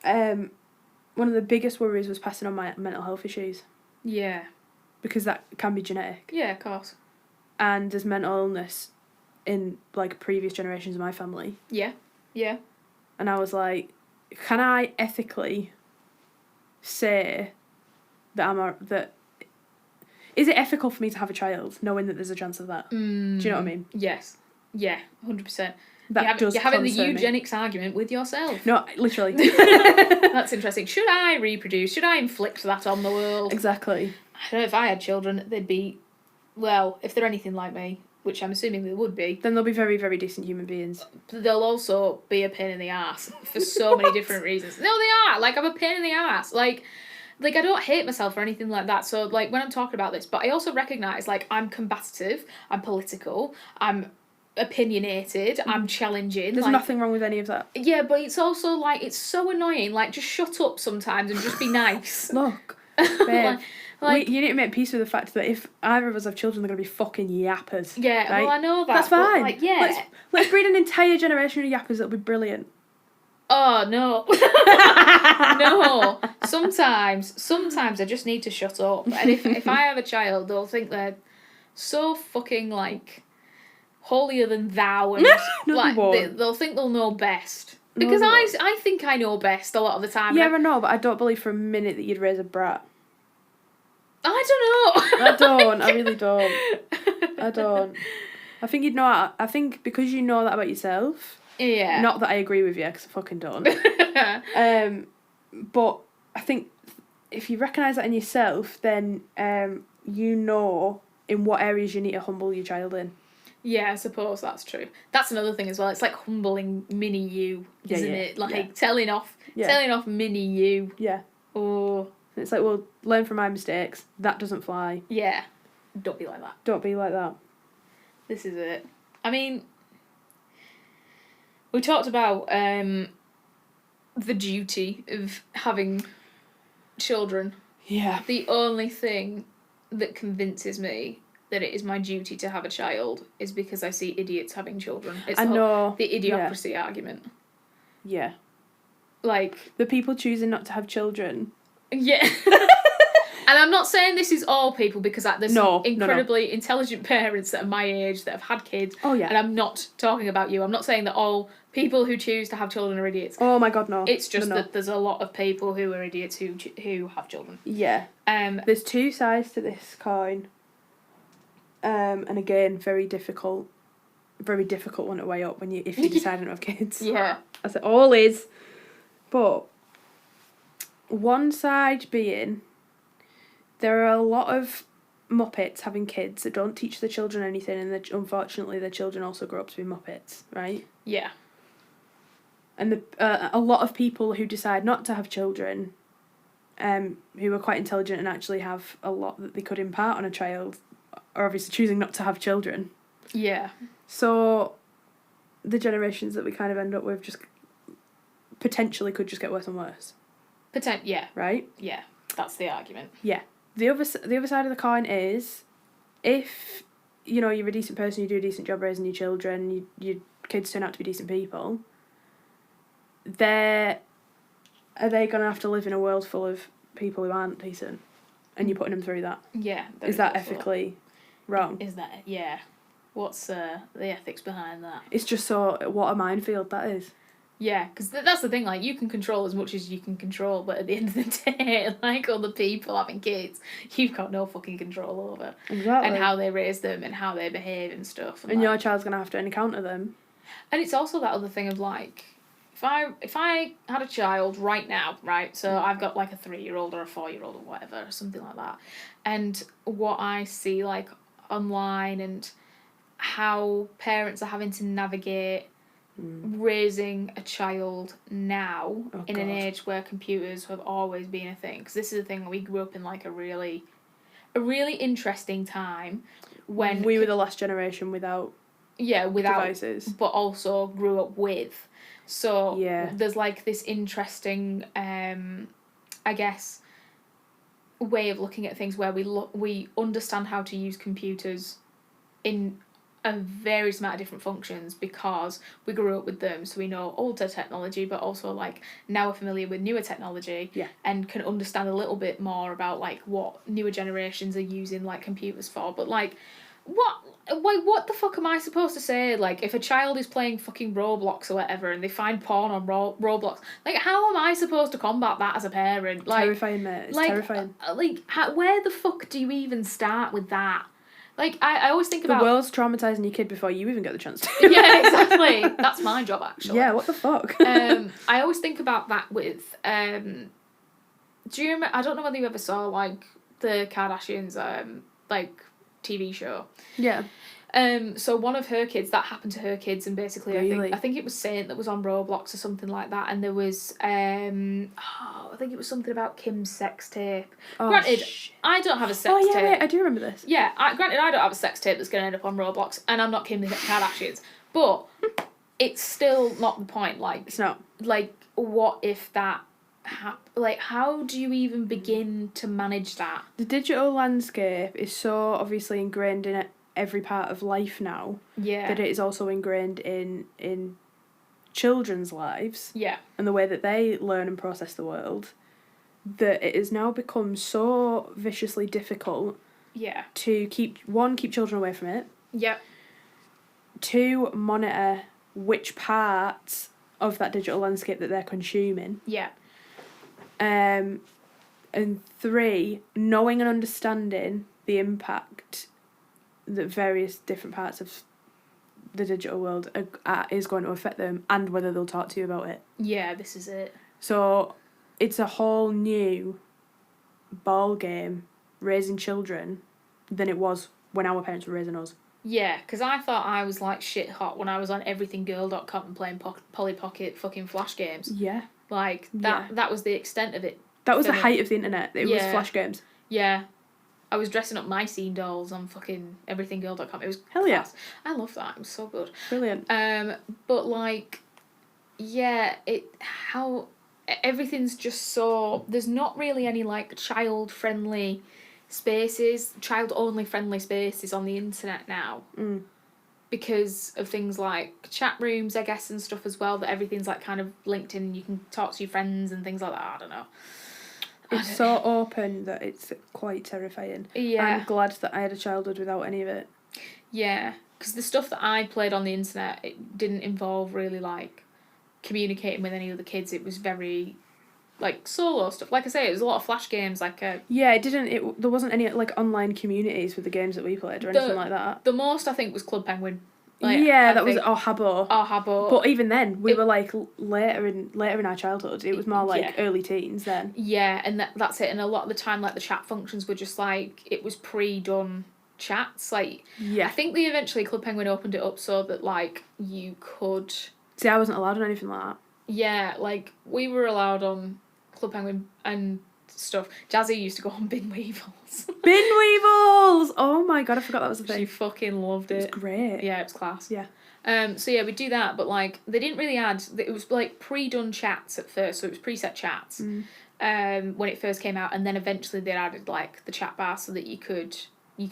One of the biggest worries was passing on my mental health issues. Yeah. Because that can be genetic. Yeah, of course. And there's mental illness in, like, previous generations of my family. Yeah. Yeah. And I was like, can I ethically say that is it ethical for me to have a child knowing that there's a chance of that? Do you know what I mean? Yes. Yeah, 100%. You're having the eugenics argument with yourself. No, literally. That's interesting. Should I reproduce? Should I inflict that on the world? Exactly. I don't know, if I had children, they'd be, well, if they're anything like me, which I'm assuming they would be. Then they'll be very, very decent human beings. They'll also be a pain in the arse for so many different reasons. No, they are. Like, I'm a pain in the arse. Like, I don't hate myself or anything like that. So, like, when I'm talking about this, but I also recognise, like, I'm combative, I'm political, I'm opinionated, I'm challenging. There's nothing wrong with any of that. Yeah, but it's also, like, it's so annoying. Like, just shut up sometimes and just be nice. Look, babe. You need to make peace with the fact that if either of us have children, they're going to be fucking yappers. Yeah, right? Well, I know that. That's fine. Like, yeah. Let's breed an entire generation of yappers. That'll be brilliant. Oh, no. No. Sometimes I just need to shut up. And if I have a child, they'll think they're so fucking, like, holier than thou. And they'll think they'll know best. Because I think I know best a lot of the time. Yeah, I know, but I don't believe for a minute that you'd raise a brat. I don't know. I don't. I really don't. I don't. I think you'd know. I think because you know that about yourself. Yeah. Not that I agree with you, because I fucking don't. But I think if you recognise that in yourself, then you know in what areas you need to humble your child in. Yeah, I suppose that's true. That's another thing as well. It's like humbling mini you, isn't it? Like telling off mini you. Yeah. Oh. It's like, well, learn from my mistakes. That doesn't fly. Yeah. Don't be like that. Don't be like that. This is it. I mean, we talked about the duty of having children. Yeah. The only thing that convinces me that it is my duty to have a child is because I see idiots having children. It's the idiocracy argument. Yeah. Like... The people choosing not to have children... Yeah. And I'm not saying this is all people, because there's some incredibly intelligent parents that are my age that have had kids. Oh, yeah. And I'm not talking about you. I'm not saying that all people who choose to have children are idiots. Oh my God, no. It's just No. that there's a lot of people who are idiots who have children. Yeah. There's two sides to this coin. And again, very difficult one to weigh up if you decide not to have kids. Yeah. As it all is. But one side being, there are a lot of Muppets having kids that don't teach the children anything, and unfortunately their children also grow up to be Muppets, right? Yeah. And a lot of people who decide not to have children, who are quite intelligent and actually have a lot that they could impart on a child, are obviously choosing not to have children. Yeah. So the generations that we kind of end up with just potentially could just get worse and worse. Yeah. Right? Yeah. That's the argument. Yeah. The other side of the coin is, if, you know, you're a decent person, you do a decent job raising your children, your kids turn out to be decent people, are they going to have to live in a world full of people who aren't decent? And you're putting them through that? Yeah. Is that ethically wrong? Is that, yeah. What's the ethics behind that? It's just what a minefield that is. Yeah, because that's the thing, like, you can control as much as you can control, but at the end of the day, like, all the people having kids, you've got no fucking control over. Exactly. And how they raise them and how they behave and stuff. And your child's going to have to encounter them. And it's also that other thing of, like, if I had a child right now, right, so I've got, like, a 3-year-old or a 4-year-old or whatever, something like that, and what I see, like, online and how parents are having to navigate raising a child now in an age where computers have always been a thing, because this is the thing, we grew up in like a really interesting time when we were the last generation without devices, but also grew up with, so yeah, there's like this interesting I guess way of looking at things where we understand how to use computers in a various amount of different functions because we grew up with them, so we know older technology, but also like now we're familiar with newer technology, and can understand a little bit more about like what newer generations are using like computers for. But like, what the fuck am I supposed to say? Like, if a child is playing fucking Roblox or whatever and they find porn on Roblox, like, how am I supposed to combat that as a parent? Like, terrifying, mate. It's terrifying. Where the fuck do you even start with that? Like, I always think about... The world's traumatising your kid before you even get the chance to. Yeah, exactly. That's my job, actually. Yeah, what the fuck? I always think about that with... do you remember... I don't know whether you ever saw, like, the Kardashians, like, TV show. Yeah. So one of her kids, that happened to her kids, and basically really? I think it was Saint that was on Roblox or something like that, and there was I think it was something about Kim's sex tape. Granted, I don't have a sex tape. Wait, I do remember this. Yeah, granted, I don't have a sex tape that's going to end up on Roblox, and I'm not Kim the Kardashians, but it's still not the point. Like, it's not. Like, what if that like, how do you even begin to manage that? The digital landscape is so obviously ingrained in every part of life now. Yeah. That it is also ingrained in children's lives. Yeah. And the way that they learn and process the world, that it has now become so viciously difficult. Yeah. To keep children away from it. Yep. 2, monitor which parts of that digital landscape that they're consuming. Yeah. And 3, knowing and understanding the impact that various different parts of the digital world is going to affect them, and whether they'll talk to you about it. Yeah, this is it. So it's a whole new ball game raising children than it was when our parents were raising us. Yeah, because I thought I was like shit hot when I was on everythinggirl.com and playing Polly Pocket fucking Flash games. Yeah. Like, that was the extent of it. That was the height of the internet. It was Flash games. Yeah. I was dressing up my scene dolls on fucking everythinggirl.com. It was hell yeah. class. I love that. It was so good. Brilliant. But like, yeah, everything's just so, there's not really any like child friendly spaces, child only friendly spaces on the internet now. Because of things like chat rooms, I guess, and stuff as well, that everything's like kind of linked in, you can talk to your friends and things like that. I don't know. It's so open that it's quite terrifying. Yeah. I'm glad that I had a childhood without any of it. Yeah, because the stuff that I played on the internet, it didn't involve really like communicating with any other kids. It was very, like, solo stuff. Like I say, it was a lot of flash games, like Yeah, there wasn't any, like, online communities with the games that we played or anything like that. The most, I think, was Club Penguin. Like, yeah, that was Habbo. Habbo. But even then, we were, like, later in our childhood. It was more, like, early teens then. Yeah, and that's it. And a lot of the time, like, the chat functions were just, like, it was pre-done chats. Like, I think they eventually, Club Penguin opened it up so that, like, you could... See, I wasn't allowed on anything like that. Yeah, like, we were allowed on Club Penguin and stuff. Jazzy used to go on Bin Weevils. Bin Weevils! Oh my god, I forgot that was a thing. She fucking loved it. It was great. Yeah, it was class. Yeah. So yeah, we'd do that, but, like, they didn't really add... It was, like, pre-done chats at first, so it was preset chats when it first came out, and then eventually they added, like, the chat bar so that you could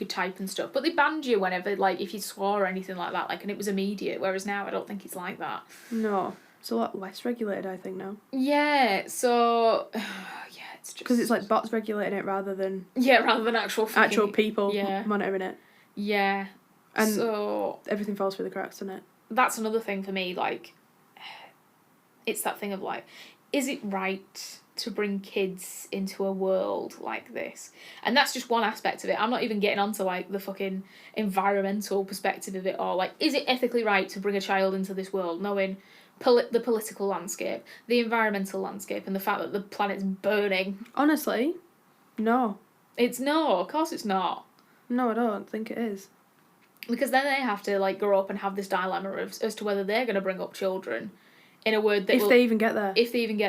type and stuff. But they banned you whenever, like, if you swore or anything like that, like, and it was immediate, whereas now I don't think it's like that. No. It's a lot less regulated, I think, now. Yeah, so... yeah, it's just... Because it's, like, bots regulating it rather than... Yeah, rather than actual people monitoring it. Yeah. And so... everything falls through the cracks, doesn't it? That's another thing for me, like... It's that thing of, like, is it right to bring kids into a world like this? And that's just one aspect of it. I'm not even getting onto, like, the fucking environmental perspective of it, or, like, is it ethically right to bring a child into this world knowing the political landscape, the environmental landscape, and the fact that the planet's burning? Honestly, no. Of course it's not. No, I don't think it is. Because then they have to, like, grow up and have this dilemma as to whether they're going to bring up children in a world that If they even get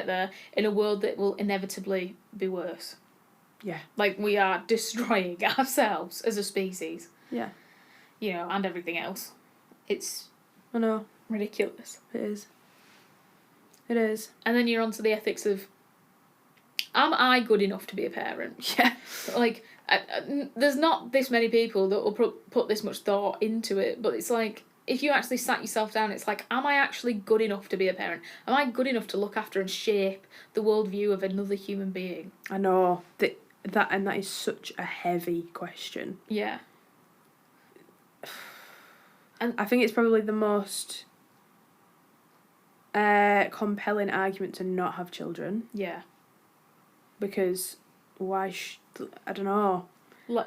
there, in a world that will inevitably be worse. Yeah. Like, we are destroying ourselves as a species. Yeah. You know, and everything else. It's... I know. Ridiculous. It is. It is. And then you're onto the ethics of, am I good enough to be a parent? Yeah. Like, there's not this many people that will put this much thought into it, but it's like, if you actually sat yourself down, it's like, am I actually good enough to be a parent? Am I good enough to look after and shape the worldview of another human being? I know. That is such a heavy question. Yeah. And I think it's probably the most compelling argument to not have children. Yeah. Because why I don't know. Like,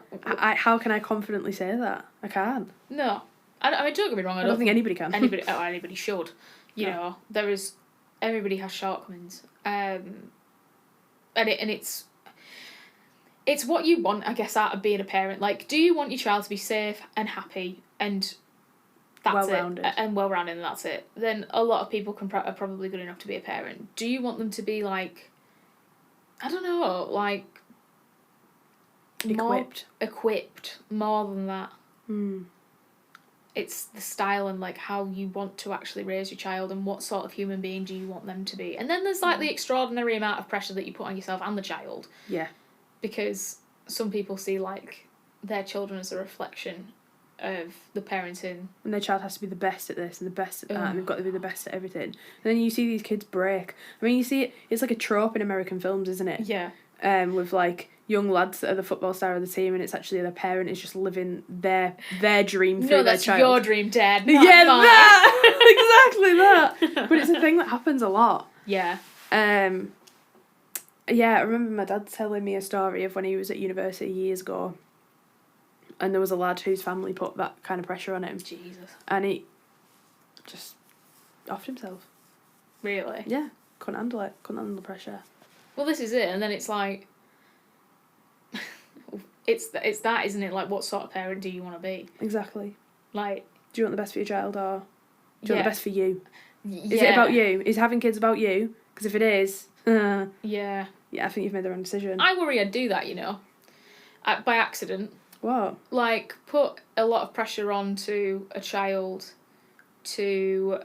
how can I confidently say that? I can't. No. I mean, don't get me wrong. I don't think anybody can. Anybody should. You know, everybody has shortcomings. And it's what you want, I guess, out of being a parent. Like, do you want your child to be safe and happy and that's well-rounded. And well-rounded, and that's it? Then a lot of people are probably good enough to be a parent. Do you want them to be, like, I don't know, like... Equipped, more than that. It's the style and, like, how you want to actually raise your child and what sort of human being do you want them to be. And then there's, like, the extraordinary amount of pressure that you put on yourself and the child. Yeah. Because some people see, like, their children as a reflection of the parenting. And their child has to be the best at this and the best at that, and they've got to be the best at everything. And then you see these kids break. I mean, you see it's like a trope in American films, isn't it? Yeah. With, like, young lads that are the football star of the team, and it's actually their parent is just living their dream through their child. No, that's your dream, Dad. Yeah, that! Exactly that! But it's a thing that happens a lot. Yeah. Yeah, I remember my dad telling me a story of when he was at university years ago, and there was a lad whose family put that kind of pressure on him. Jesus. And he just offed himself. Really? Yeah. Couldn't handle it. Couldn't handle the pressure. Well, this is it, and then it's like... it's that, isn't it? Like, what sort of parent do you want to be? Exactly. Like... Do you want the best for your child, or do you want the best for you? Yeah. Is it about you? Is having kids about you? Because if it is... yeah. Yeah, I think you've made the wrong decision. I worry I'd do that, you know. By accident. What? Like, put a lot of pressure onto a child to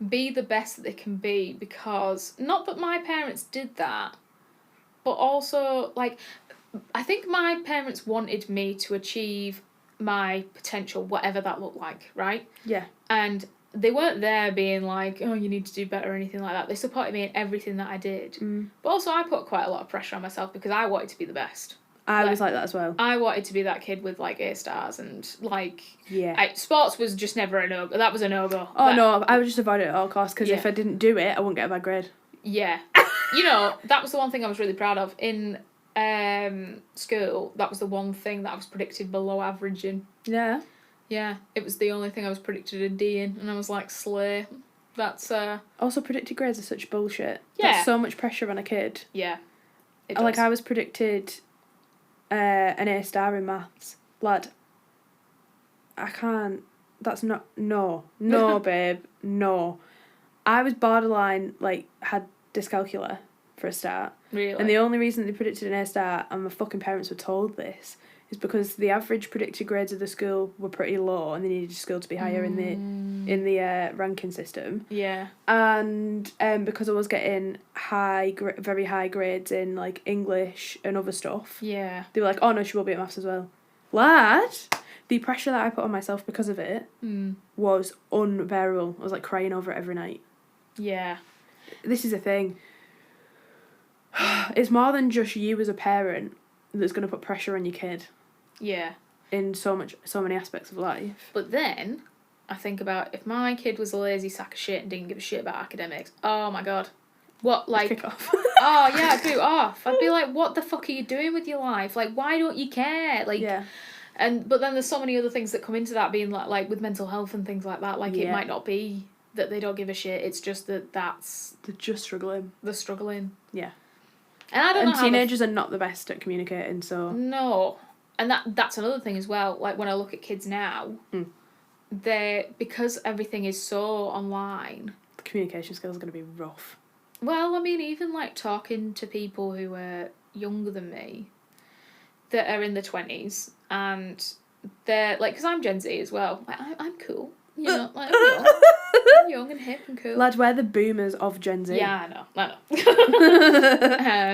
be the best that they can be, because not that my parents did that, but also, like, I think my parents wanted me to achieve my potential, whatever that looked like, right? Yeah. And they weren't there being like, oh, you need to do better or anything like that. They supported me in everything that I did. But also I put quite a lot of pressure on myself because I wanted to be the best. I was like that as well. I wanted to be that kid with, like, A stars and, like... Yeah. Sports was just never a no-go. That was a no-go. Oh, no, I would just avoid it at all costs, because if I didn't do it, I wouldn't get a bad grade. Yeah. You know, that was the one thing I was really proud of. In school, that was the one thing that I was predicted below average in. Yeah. Yeah, it was the only thing I was predicted a D in, and I was like, slay. That's, Also, predicted grades are such bullshit. Yeah. That's so much pressure on a kid. Yeah. It Like, does. I was predicted an A star in maths. Lad, I can't... That's not... No, babe, no. I was borderline, like, had dyscalculia for a start. Really? And the only reason they predicted an A star, and my fucking parents were told this, is because the average predicted grades of the school were pretty low, and they needed your school to be higher in the ranking system. Yeah. And because I was getting very high grades in, like, English and other stuff, Yeah. they were like, oh no, she will be at maths as well. Lad, the pressure that I put on myself because of it was unbearable. I was, like, crying over it every night. Yeah. This is the thing. It's more than just you as a parent that's going to put pressure on your kid. Yeah. In so many aspects of life. But then, I think about if my kid was a lazy sack of shit and didn't give a shit about academics, oh my god. What, like... Kick off. Oh, yeah, I'd boot off. I'd be like, what the fuck are you doing with your life? Like, why don't you care? Like, yeah. But then there's so many other things that come into that, being like with mental health and things like that. Like, it might not be that they don't give a shit. It's just that that's... They're just struggling. They're struggling. Yeah. And I don't know how... teenagers are not the best at communicating, so... No. And that's another thing as well. Like, when I look at kids now, because everything is so online... The communication skills are going to be rough. Well, I mean, even, like, talking to people who are younger than me, that are in their 20s, and they're... Like, because I'm Gen Z as well. Like, I'm cool. You know, like, I'm young and hip and cool. Lad, we're the boomers of Gen Z. Yeah, I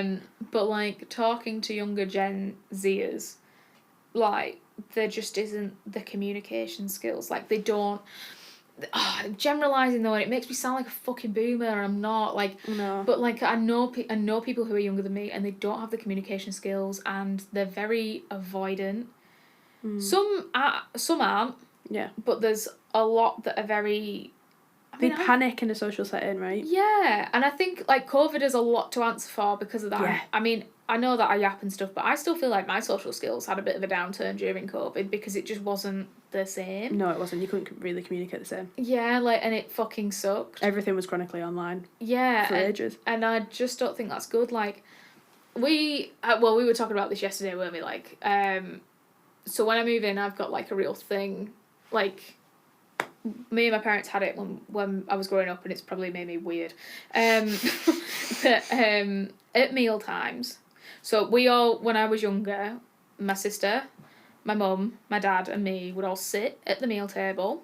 know. But, like, talking to younger Gen Zers, like, there just isn't the communication skills. Like, they don't... generalising, though, and it makes me sound like a fucking boomer, and I'm not, like... No. But, like, I know people who are younger than me, and they don't have the communication skills, and they're very avoidant. Some aren't. Yeah. But there's a lot that are very... They panic in a social setting, right? Yeah, and I think, like, COVID has a lot to answer for because of that. Yeah. I mean, I know that I yap and stuff, but I still feel like my social skills had a bit of a downturn during COVID because it just wasn't the same. No, it wasn't. You couldn't really communicate the same. Yeah, like, and it fucking sucked. Everything was chronically online. Yeah. For ages. And I just don't think that's good. Like, we were talking about this yesterday, weren't we? Like, so when I move in, I've got, like, a real thing, like... Me and my parents had it when I was growing up, and it's probably made me weird. But at meal times, so when I was younger, my sister, my mum, my dad, and me would all sit at the meal table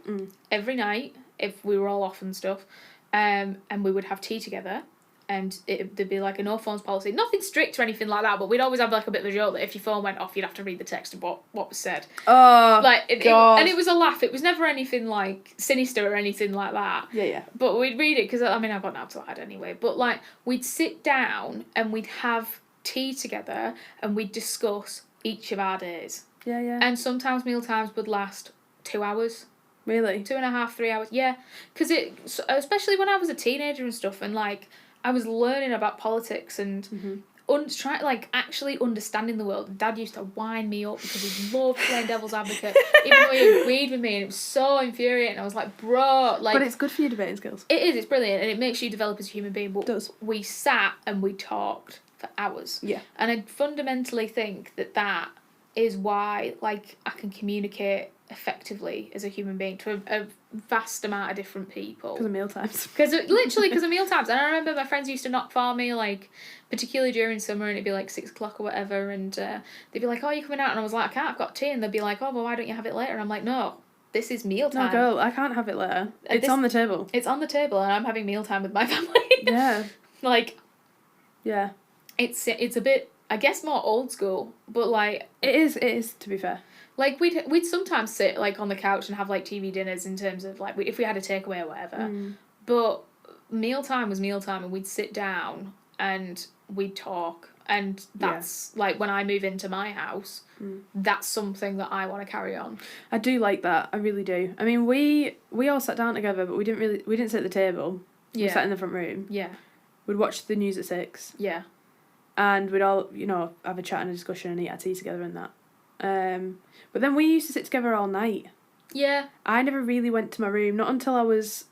every night if we were all off and stuff, and we would have tea together. And there'd be, like, a no phones policy. Nothing strict or anything like that, but we'd always have, like, a bit of a joke that if your phone went off, you'd have to read the text of what was said. Oh, like, God. And it was a laugh. It was never anything, like, sinister or anything like that. Yeah. But we'd read it, because, I mean, I've got an outside anyway. But, like, we'd sit down and we'd have tea together and we'd discuss each of our days. Yeah. And sometimes meal times would last 2 hours. Really? 2.5, 3 hours. Yeah. Because especially when I was a teenager and stuff, and, like... I was learning about politics and actually understanding the world. Dad used to wind me up because he loved playing devil's advocate, even though he agreed with me, and it was so infuriating. I was like, bro, like... But it's good for your debating skills. It is, it's brilliant, and it makes you develop as a human being. But it does. We sat and we talked for hours. Yeah. And I fundamentally think that is why, like, I can communicate effectively as a human being to a vast amount of different people. Because of mealtimes. Because of mealtimes. And I remember my friends used to knock for me, like, particularly during summer, and it'd be like 6 o'clock or whatever, and they'd be like, oh, you coming out? And I was like, I can't, I've got tea. And they'd be like, oh, well, why don't you have it later? And I'm like, no, this is mealtime. No, girl, I can't have it later. It's on the table. It's on the table, and I'm having mealtime with my family. Yeah. Like... Yeah. It's a bit, I guess, more old school, but, like... It is, to be fair. Like, we'd sometimes sit, like, on the couch and have, like, TV dinners in terms of, like, if we had a takeaway or whatever. But mealtime was mealtime, and we'd sit down and we'd talk, And that's, like, when I move into my house, that's something that I want to carry on. I do like that. I really do. I mean, we all sat down together, but we didn't sit at the table. Yeah. We sat in the front room. Yeah. We'd watch the news at 6. Yeah. And we'd all, have a chat and a discussion and eat our tea together and that. But then we used to sit together all night. Yeah. I never really went to my room, not until I was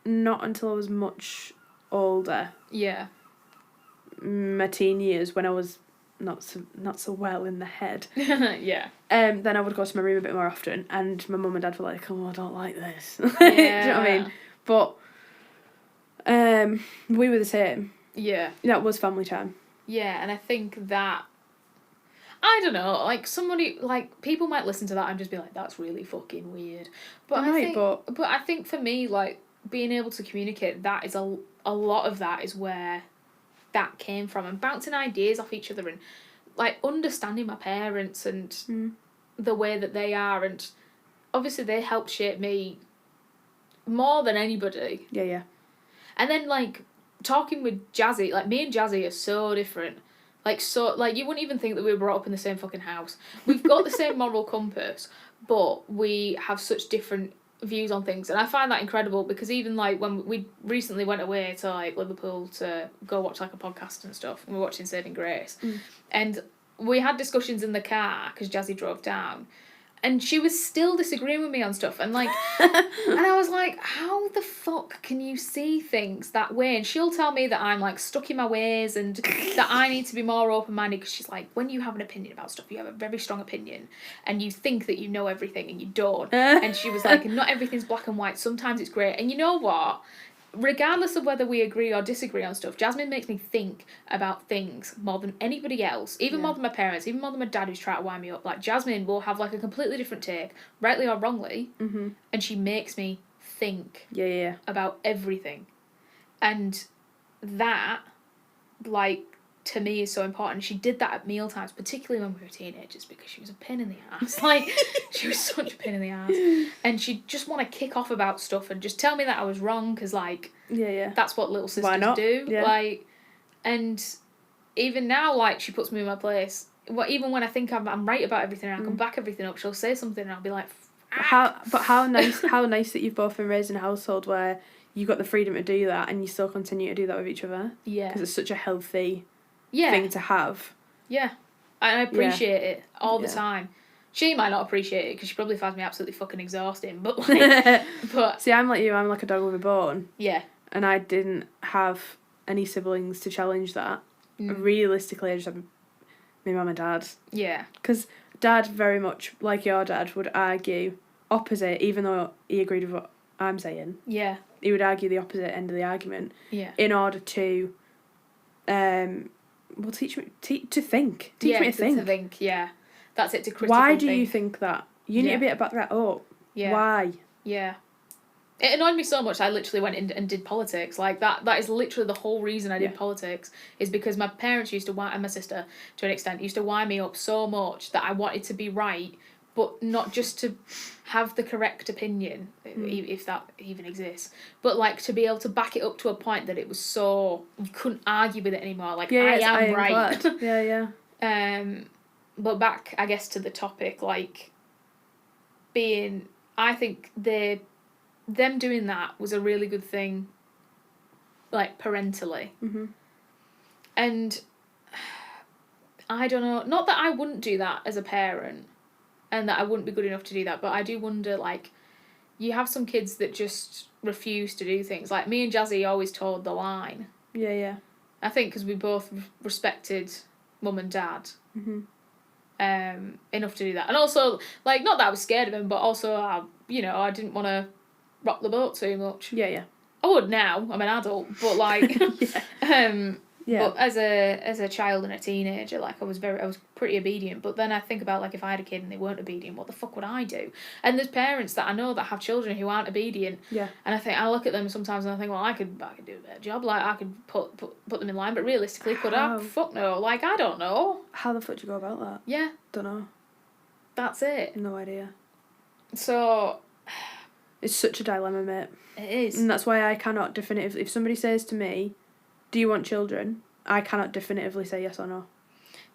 much older. Yeah. My teen years, when I was not so well in the head. Yeah. Then I would go to my room a bit more often, and my mum and dad were like, "Oh, I don't like this." Yeah. Do you know what I mean? But we were the same. Yeah. That was family time. Yeah, and I think that, I don't know, like, somebody, like, people might listen to that and just be like, that's really fucking weird. But I think for me, like, being able to communicate, that is a lot of that is where that came from, and bouncing ideas off each other, and, like, understanding my parents and the way that they are, and obviously they helped shape me more than anybody. Yeah, yeah. And then, like, talking with Jazzy, like, me and Jazzy are so different. Like, you wouldn't even think that we were brought up in the same fucking house. We've got the same moral compass, but we have such different views on things. And I find that incredible, because even, like, when we recently went away to, like, Liverpool to go watch, like, a podcast and stuff, and we were watching Saving Grace, and we had discussions in the car, because Jazzy drove down, and she was still disagreeing with me on stuff, and, like, and I was like, how the fuck can you see things that way? And she'll tell me that I'm, like, stuck in my ways, and that I need to be more open-minded, because she's like, when you have an opinion about stuff, you have a very strong opinion, and you think that you know everything, and you don't. And she was like, not everything's black and white, sometimes it's grey. And you know what? Regardless of whether we agree or disagree on stuff, Jasmine makes me think about things more than anybody else, even more than my parents, even more than my dad, who's trying to wind me up. Like, Jasmine will have, like, a completely different take, rightly or wrongly, and she makes me think about everything. And that, like, to me is so important. She did that at mealtimes, particularly when we were teenagers, because she was a pain in the ass. Like, she was such a pain in the ass. And she'd just want to kick off about stuff and just tell me that I was wrong, because, like, that's what little sisters do. Yeah. Like, and even now, like, she puts me in my place. Well, even when I think I'm right about everything and I can back everything up, she'll say something and I'll be like, how nice that you've both been raised in a household where you've got the freedom to do that, and you still continue to do that with each other. Yeah. Because it's such a healthy thing to have. Yeah. And I appreciate it all the time. She might not appreciate it, because she probably finds me absolutely fucking exhausting, but, like, but... See, I'm like you, I'm like a dog with a bone. Yeah. And I didn't have any siblings to challenge that. Realistically, I just had my mum and dad. Yeah. Because Dad, very much like your dad, would argue opposite, even though he agreed with what I'm saying. Yeah. He would argue the opposite end of the argument. Yeah. In order to... well, teach me to think. Teach me to think. To think, yeah. That's it, to critically Why do you think that? You need to be able to back that up. Yeah. Why? Yeah. It annoyed me so much I literally went in and did politics. Like, that is literally the whole reason I did politics, is because my parents used to, and my sister, to an extent, used to wind me up so much that I wanted to be right, but not just to have the correct opinion, if that even exists, but, like, to be able to back it up to a point that it was so, you couldn't argue with it anymore. Like, I am right. Glad. Yeah. But back, I guess, to the topic, like, I think them doing that was a really good thing, like, parentally. And I don't know, not that I wouldn't do that as a parent, and that I wouldn't be good enough to do that, but I do wonder, like, you have some kids that just refuse to do things. Like, me and Jazzy always told the line. Yeah, yeah. I think because we both respected mum and dad enough to do that. And also, like, not that I was scared of him, but also, I didn't want to rock the boat too much. Yeah, yeah. I would now. I'm an adult, but, like, but as a child and a teenager, like, I was pretty obedient. But then I think about, like, if I had a kid and they weren't obedient, what the fuck would I do? And there's parents that I know that have children who aren't obedient. Yeah. And I look at them sometimes and I think, well, I could do a better job. Like, I could put them in line, but realistically, could I? Fuck no. Like, I don't know. How the fuck do you go about that? Yeah. Don't know. That's it. No idea. So... It's such a dilemma, mate. It is. And that's why I cannot definitively... If somebody says to me, do you want children? I cannot definitively say yes or no.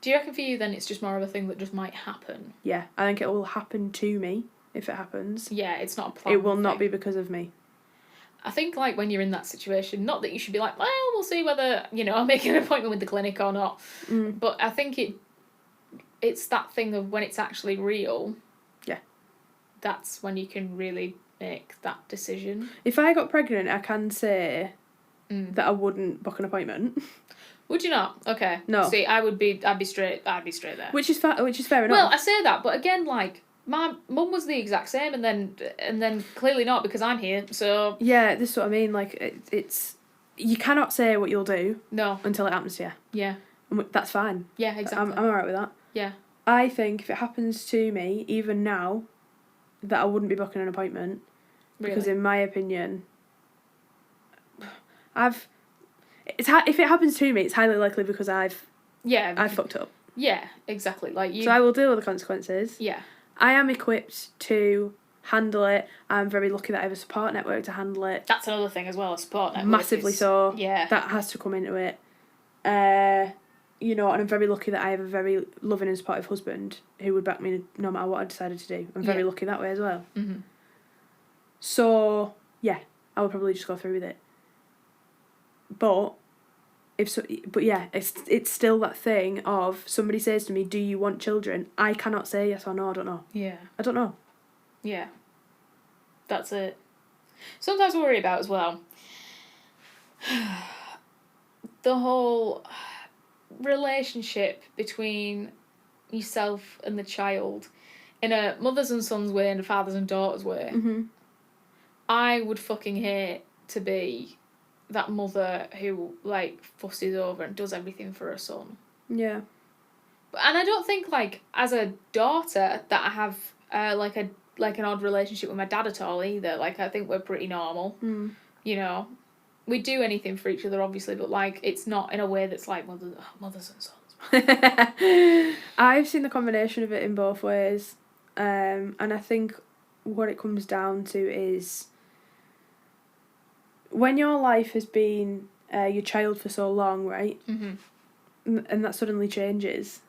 Do you reckon for you then it's just more of a thing that just might happen? Yeah, I think it will happen to me if it happens. Yeah, it's not a plan. It will not be because of me. I think, like, when you're in that situation, not that you should be like, well, we'll see whether, I'll make an appointment with the clinic or not. But I think it's that thing of when it's actually real. Yeah. That's when you can really make that decision. If I got pregnant, I can say that I wouldn't book an appointment. Would you not? Okay. No. See, I'd be straight there. Which is fair enough. Well, I say that, but again, like, my mum was the exact same, and then clearly not because I'm here. So yeah, this is what I mean. Like, it's you cannot say what you'll do. No. Until it happens to you. Yeah. And that's fine. Yeah, exactly. I'm alright with that. Yeah. I think if it happens to me, even now, that I wouldn't be booking an appointment. Really? Because in my opinion, if it happens to me, it's highly likely because I've fucked up. Yeah, exactly. Like you. So I will deal with the consequences. Yeah. I am equipped to handle it. I'm very lucky that I have a support network to handle it. That's another thing as well, a support network. Massively so. Yeah. That has to come into it. And I'm very lucky that I have a very loving and supportive husband who would back me no matter what I decided to do. I'm very lucky that way as well. Mm-hmm. So, yeah, I would probably just go through with it. But it's still that thing of somebody says to me, do you want children? I cannot say yes or no, I don't know. Yeah. I don't know. Yeah. That's it. Sometimes I worry about as well the whole relationship between yourself and the child in a mothers and sons way and a fathers and daughters way. Mm-hmm. I would fucking hate to be that mother who, like, fusses over and does everything for her son. Yeah. And I don't think, like, as a daughter that I have, like an odd relationship with my dad at all either. Like, I think we're pretty normal. Mm. We do anything for each other, obviously, but, like, it's not in a way that's like mothers and sons. I've seen the combination of it in both ways. And I think what it comes down to is when your life has been your child for so long, right? Mm-hmm. And that suddenly changes.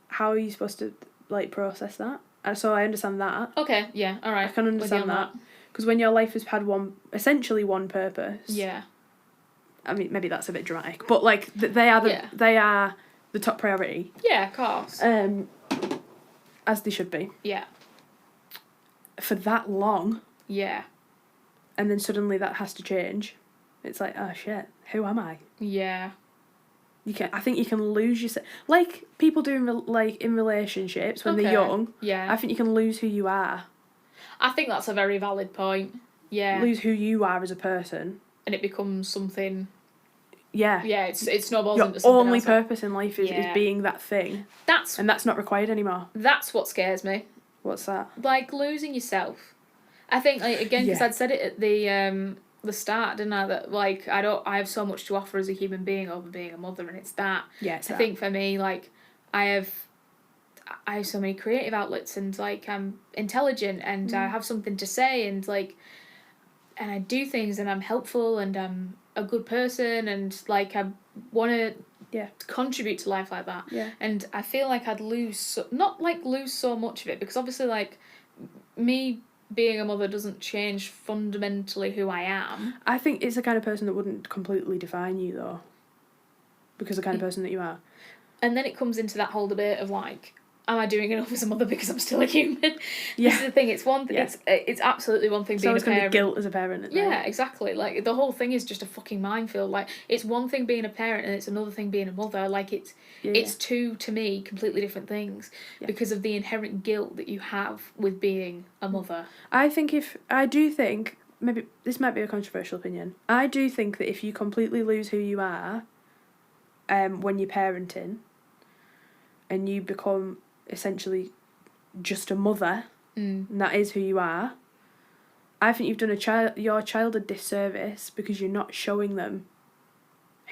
How are you supposed to, like, process that? So I understand that. Okay, yeah, all right. I can understand that. Because when your life has had essentially one purpose. Yeah. I mean, maybe that's a bit dramatic, but, like, they are the top priority. Yeah, of course. As they should be. Yeah. For that long. Yeah. And then suddenly that has to change. It's like, oh shit, who am I? Yeah. I think you can lose yourself. Like people do in relationships when they're young. Yeah. I think you can lose who you are. I think that's a very valid point. Yeah. Lose who you are as a person. And it becomes something. Yeah. Yeah, it snowballs Your into something only else. purpose in life is being that thing. And that's not required anymore. That's what scares me. What's that? Like losing yourself. I think, like, again, because I'd said it at the start, didn't I? That, like, I have so much to offer as a human being over being a mother, and it's that. Yeah, it's I think for me, like, I have so many creative outlets, and, like, I'm intelligent, and I have something to say, and, like, and I do things, and I'm helpful, and I'm a good person, and, like, I want to contribute to life like that. Yeah. And I feel like I'd lose so much of it, because obviously, like, me being a mother doesn't change fundamentally who I am. I think it's the kind of person that wouldn't completely define you, though. Because the kind of person that you are. And then it comes into that whole debate of, like, am I doing enough as a mother because I'm still a human? Yeah. This is the thing. It's one thing. Yeah. It's absolutely one thing being a parent. It's always going to be guilt as a parent. Yeah, exactly. Like, the whole thing is just a fucking minefield. Like, it's one thing being a parent and it's another thing being a mother. Like, it's two, to me, completely different things because of the inherent guilt that you have with being a mother. I do think, maybe this might be a controversial opinion, I do think that if you completely lose who you are when you're parenting and you become essentially just a mother, and that is who you are, I think you've done your child a disservice because you're not showing them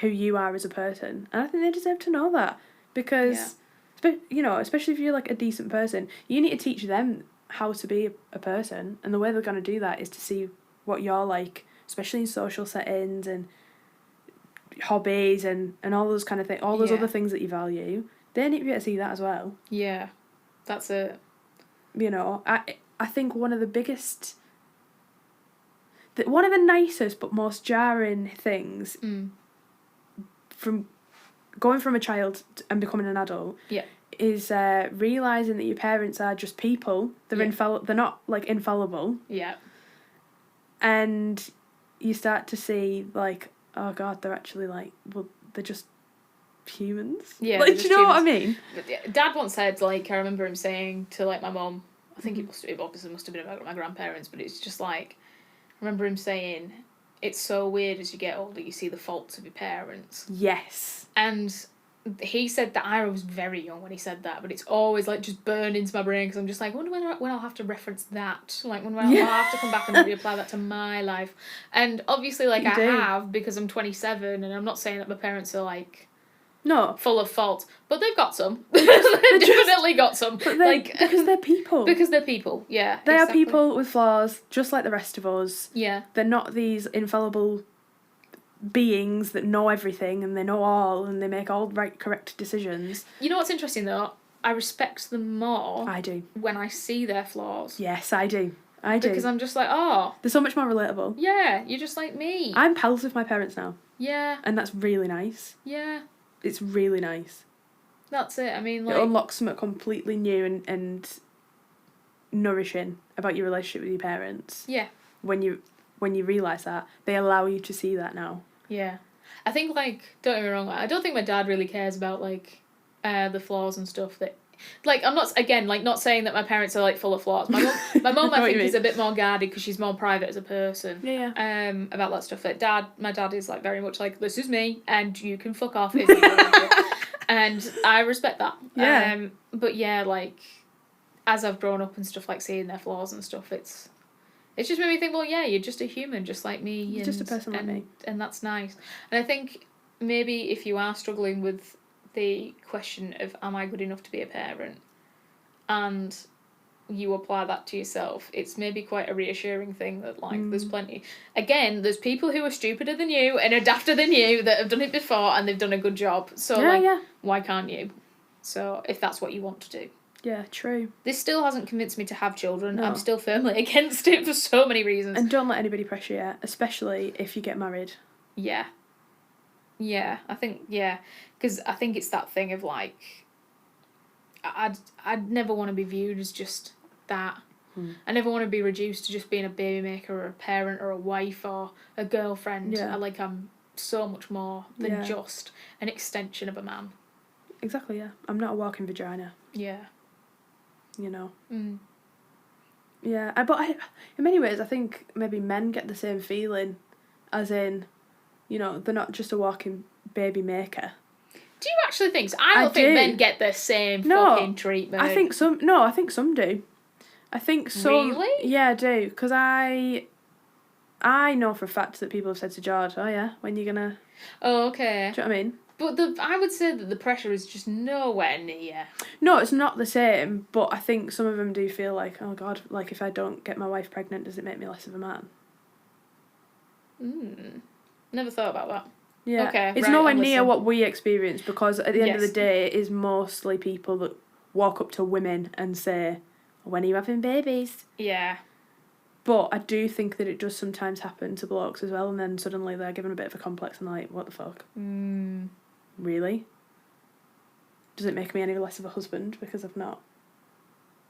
who you are as a person. And I think they deserve to know that because, especially if you're, like, a decent person, you need to teach them how to be a person, and the way they're going to do that is to see what you're like, especially in social settings and hobbies and all those kind of things, all those other things that you value. They need to be able to see that as well. Yeah, that's it. You know, I think one of the biggest... one of the nicest but most jarring things from going from a child and becoming an adult is realising that your parents are just people. They're they're not, like, infallible. Yeah. And you start to see, like, oh God, they're actually, like, well, they're just humans. Yeah. Like, do you know what I mean? Dad once said, like, I remember him saying to, like, my mum, I think it obviously must have been about my grandparents, but it's just like, I remember him saying, it's so weird as you get older, you see the faults of your parents. Yes. And he said that I was very young when he said that, but it's always, like, just burned into my brain, because I'm just like, I wonder when I'll have to reference that. Like, when I'll have to come back and reapply that to my life. And obviously, like, I have, because I'm 27, and I'm not saying that my parents are, like... No. Full of fault. But they've got some. They've definitely got some. Like, because they're people. Because they're people, yeah. They are people with flaws, just like the rest of us. Yeah. They're not these infallible beings that know everything and they know all and they make all right, correct decisions. You know what's interesting, though? I respect them more. I do. When I see their flaws. Yes, I do. I do. Because I'm just like, oh. They're so much more relatable. Yeah, you're just like me. I'm pals with my parents now. Yeah. And that's really nice. Yeah. It's really nice. That's it. I mean, like... It unlocks something completely new and nourishing about your relationship with your parents. Yeah. When you realise that, they allow you to see that now. Yeah. I think, like, don't get me wrong, I don't think my dad really cares about, like, the flaws and stuff that... Like, I'm not, again, like, not saying that my parents are, like, full of flaws. My mum, I think, is a bit more guarded because she's more private as a person. Yeah. About that stuff. But my dad is, like, very much like, this is me, and you can fuck off if you want to. And I respect that. Yeah. But, yeah, like, as I've grown up and stuff, like, seeing their flaws and stuff, it's just made me think, well, yeah, you're just a human, just like me. You're just a person like me. And that's nice. And I think maybe if you are struggling with the question of, am I good enough to be a parent? And you apply that to yourself, it's maybe quite a reassuring thing that, like, there's plenty... Again, there's people who are stupider than you and are dafter than you that have done it before and they've done a good job. So, why can't you? So, if that's what you want to do. Yeah, true. This still hasn't convinced me to have children. No. I'm still firmly against it for so many reasons. And don't let anybody pressure you, especially if you get married. Yeah. Yeah, I think, yeah. Because I think it's that thing of, like, I'd never want to be viewed as just that. I never want to be reduced to just being a baby maker or a parent or a wife or a girlfriend. Yeah. I'm so much more than just an extension of a man. Exactly, yeah. I'm not a walking vagina. Yeah. You know. Yeah, but in many ways, I think maybe men get the same feeling, as in, you know, they're not just a walking baby maker. Do you actually think so? I don't think men get the same fucking treatment. I think some do. I think some... Really? Yeah, I do. Because I know for a fact that people have said to George, oh yeah, when you gonna... Oh, okay. Do you know what I mean? But I would say that the pressure is just nowhere near. No, it's not the same, but I think some of them do feel like, oh God, like if I don't get my wife pregnant, does it make me less of a man? Never thought about that. Yeah. Okay, it's nowhere near what we experience, because at the end of the day, it is mostly people that walk up to women and say, when are you having babies? Yeah. But I do think that it does sometimes happen to blokes as well, and then suddenly they're given a bit of a complex and like, what the fuck? Really? Does it make me any less of a husband because I've not?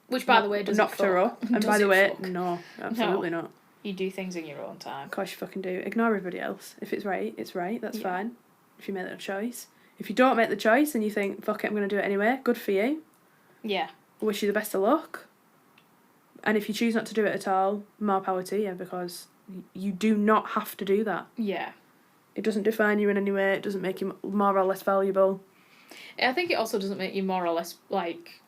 Which, by the way, does knocked her up. And by the way, no, absolutely not. You do things in your own time. Of course you fucking do. Ignore everybody else. If it's right, it's right. That's fine. If you make that choice. If you don't make the choice and you think, fuck it, I'm going to do it anyway, good for you. Yeah. Wish you the best of luck. And if you choose not to do it at all, more power to you, because you do not have to do that. Yeah. It doesn't define you in any way. It doesn't make you more or less valuable. I think it also doesn't make you more or less, like,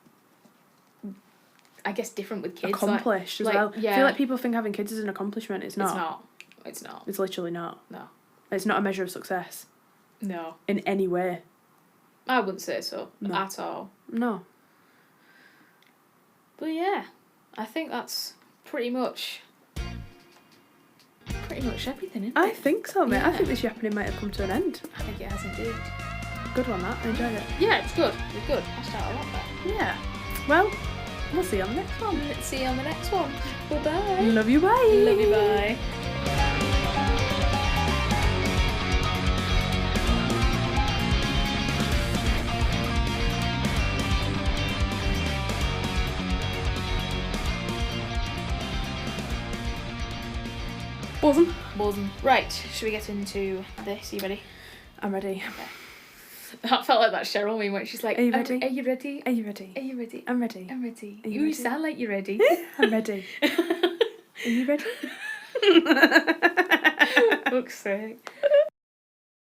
I guess, different with kids. Accomplished as well. Yeah. I feel like people think having kids is an accomplishment. It's not. It's not. It's literally not. No. It's not a measure of success. No. In any way. I wouldn't say so. No. At all. No. But yeah, I think that's pretty much everything, isn't it? I think so, mate. Yeah. I think this yappening might have come to an end. I think it has indeed. good one, that. I enjoyed it. Yeah, it's good. It's good. I start a lot better. Yeah. Well, we'll see you on the next one. See you on the next one. Bye-bye. Love you, bye. Love you, bye. Buzzing. Right, should we get into this? Are you ready? I'm ready. Okay. That felt like that Cheryl meme where she's like, Are you ready? Are you ready? Are you ready? Are you ready? I'm ready. I'm ready. Are you You ready? sound like you're ready. I'm ready. Are you ready? Fuck's sake.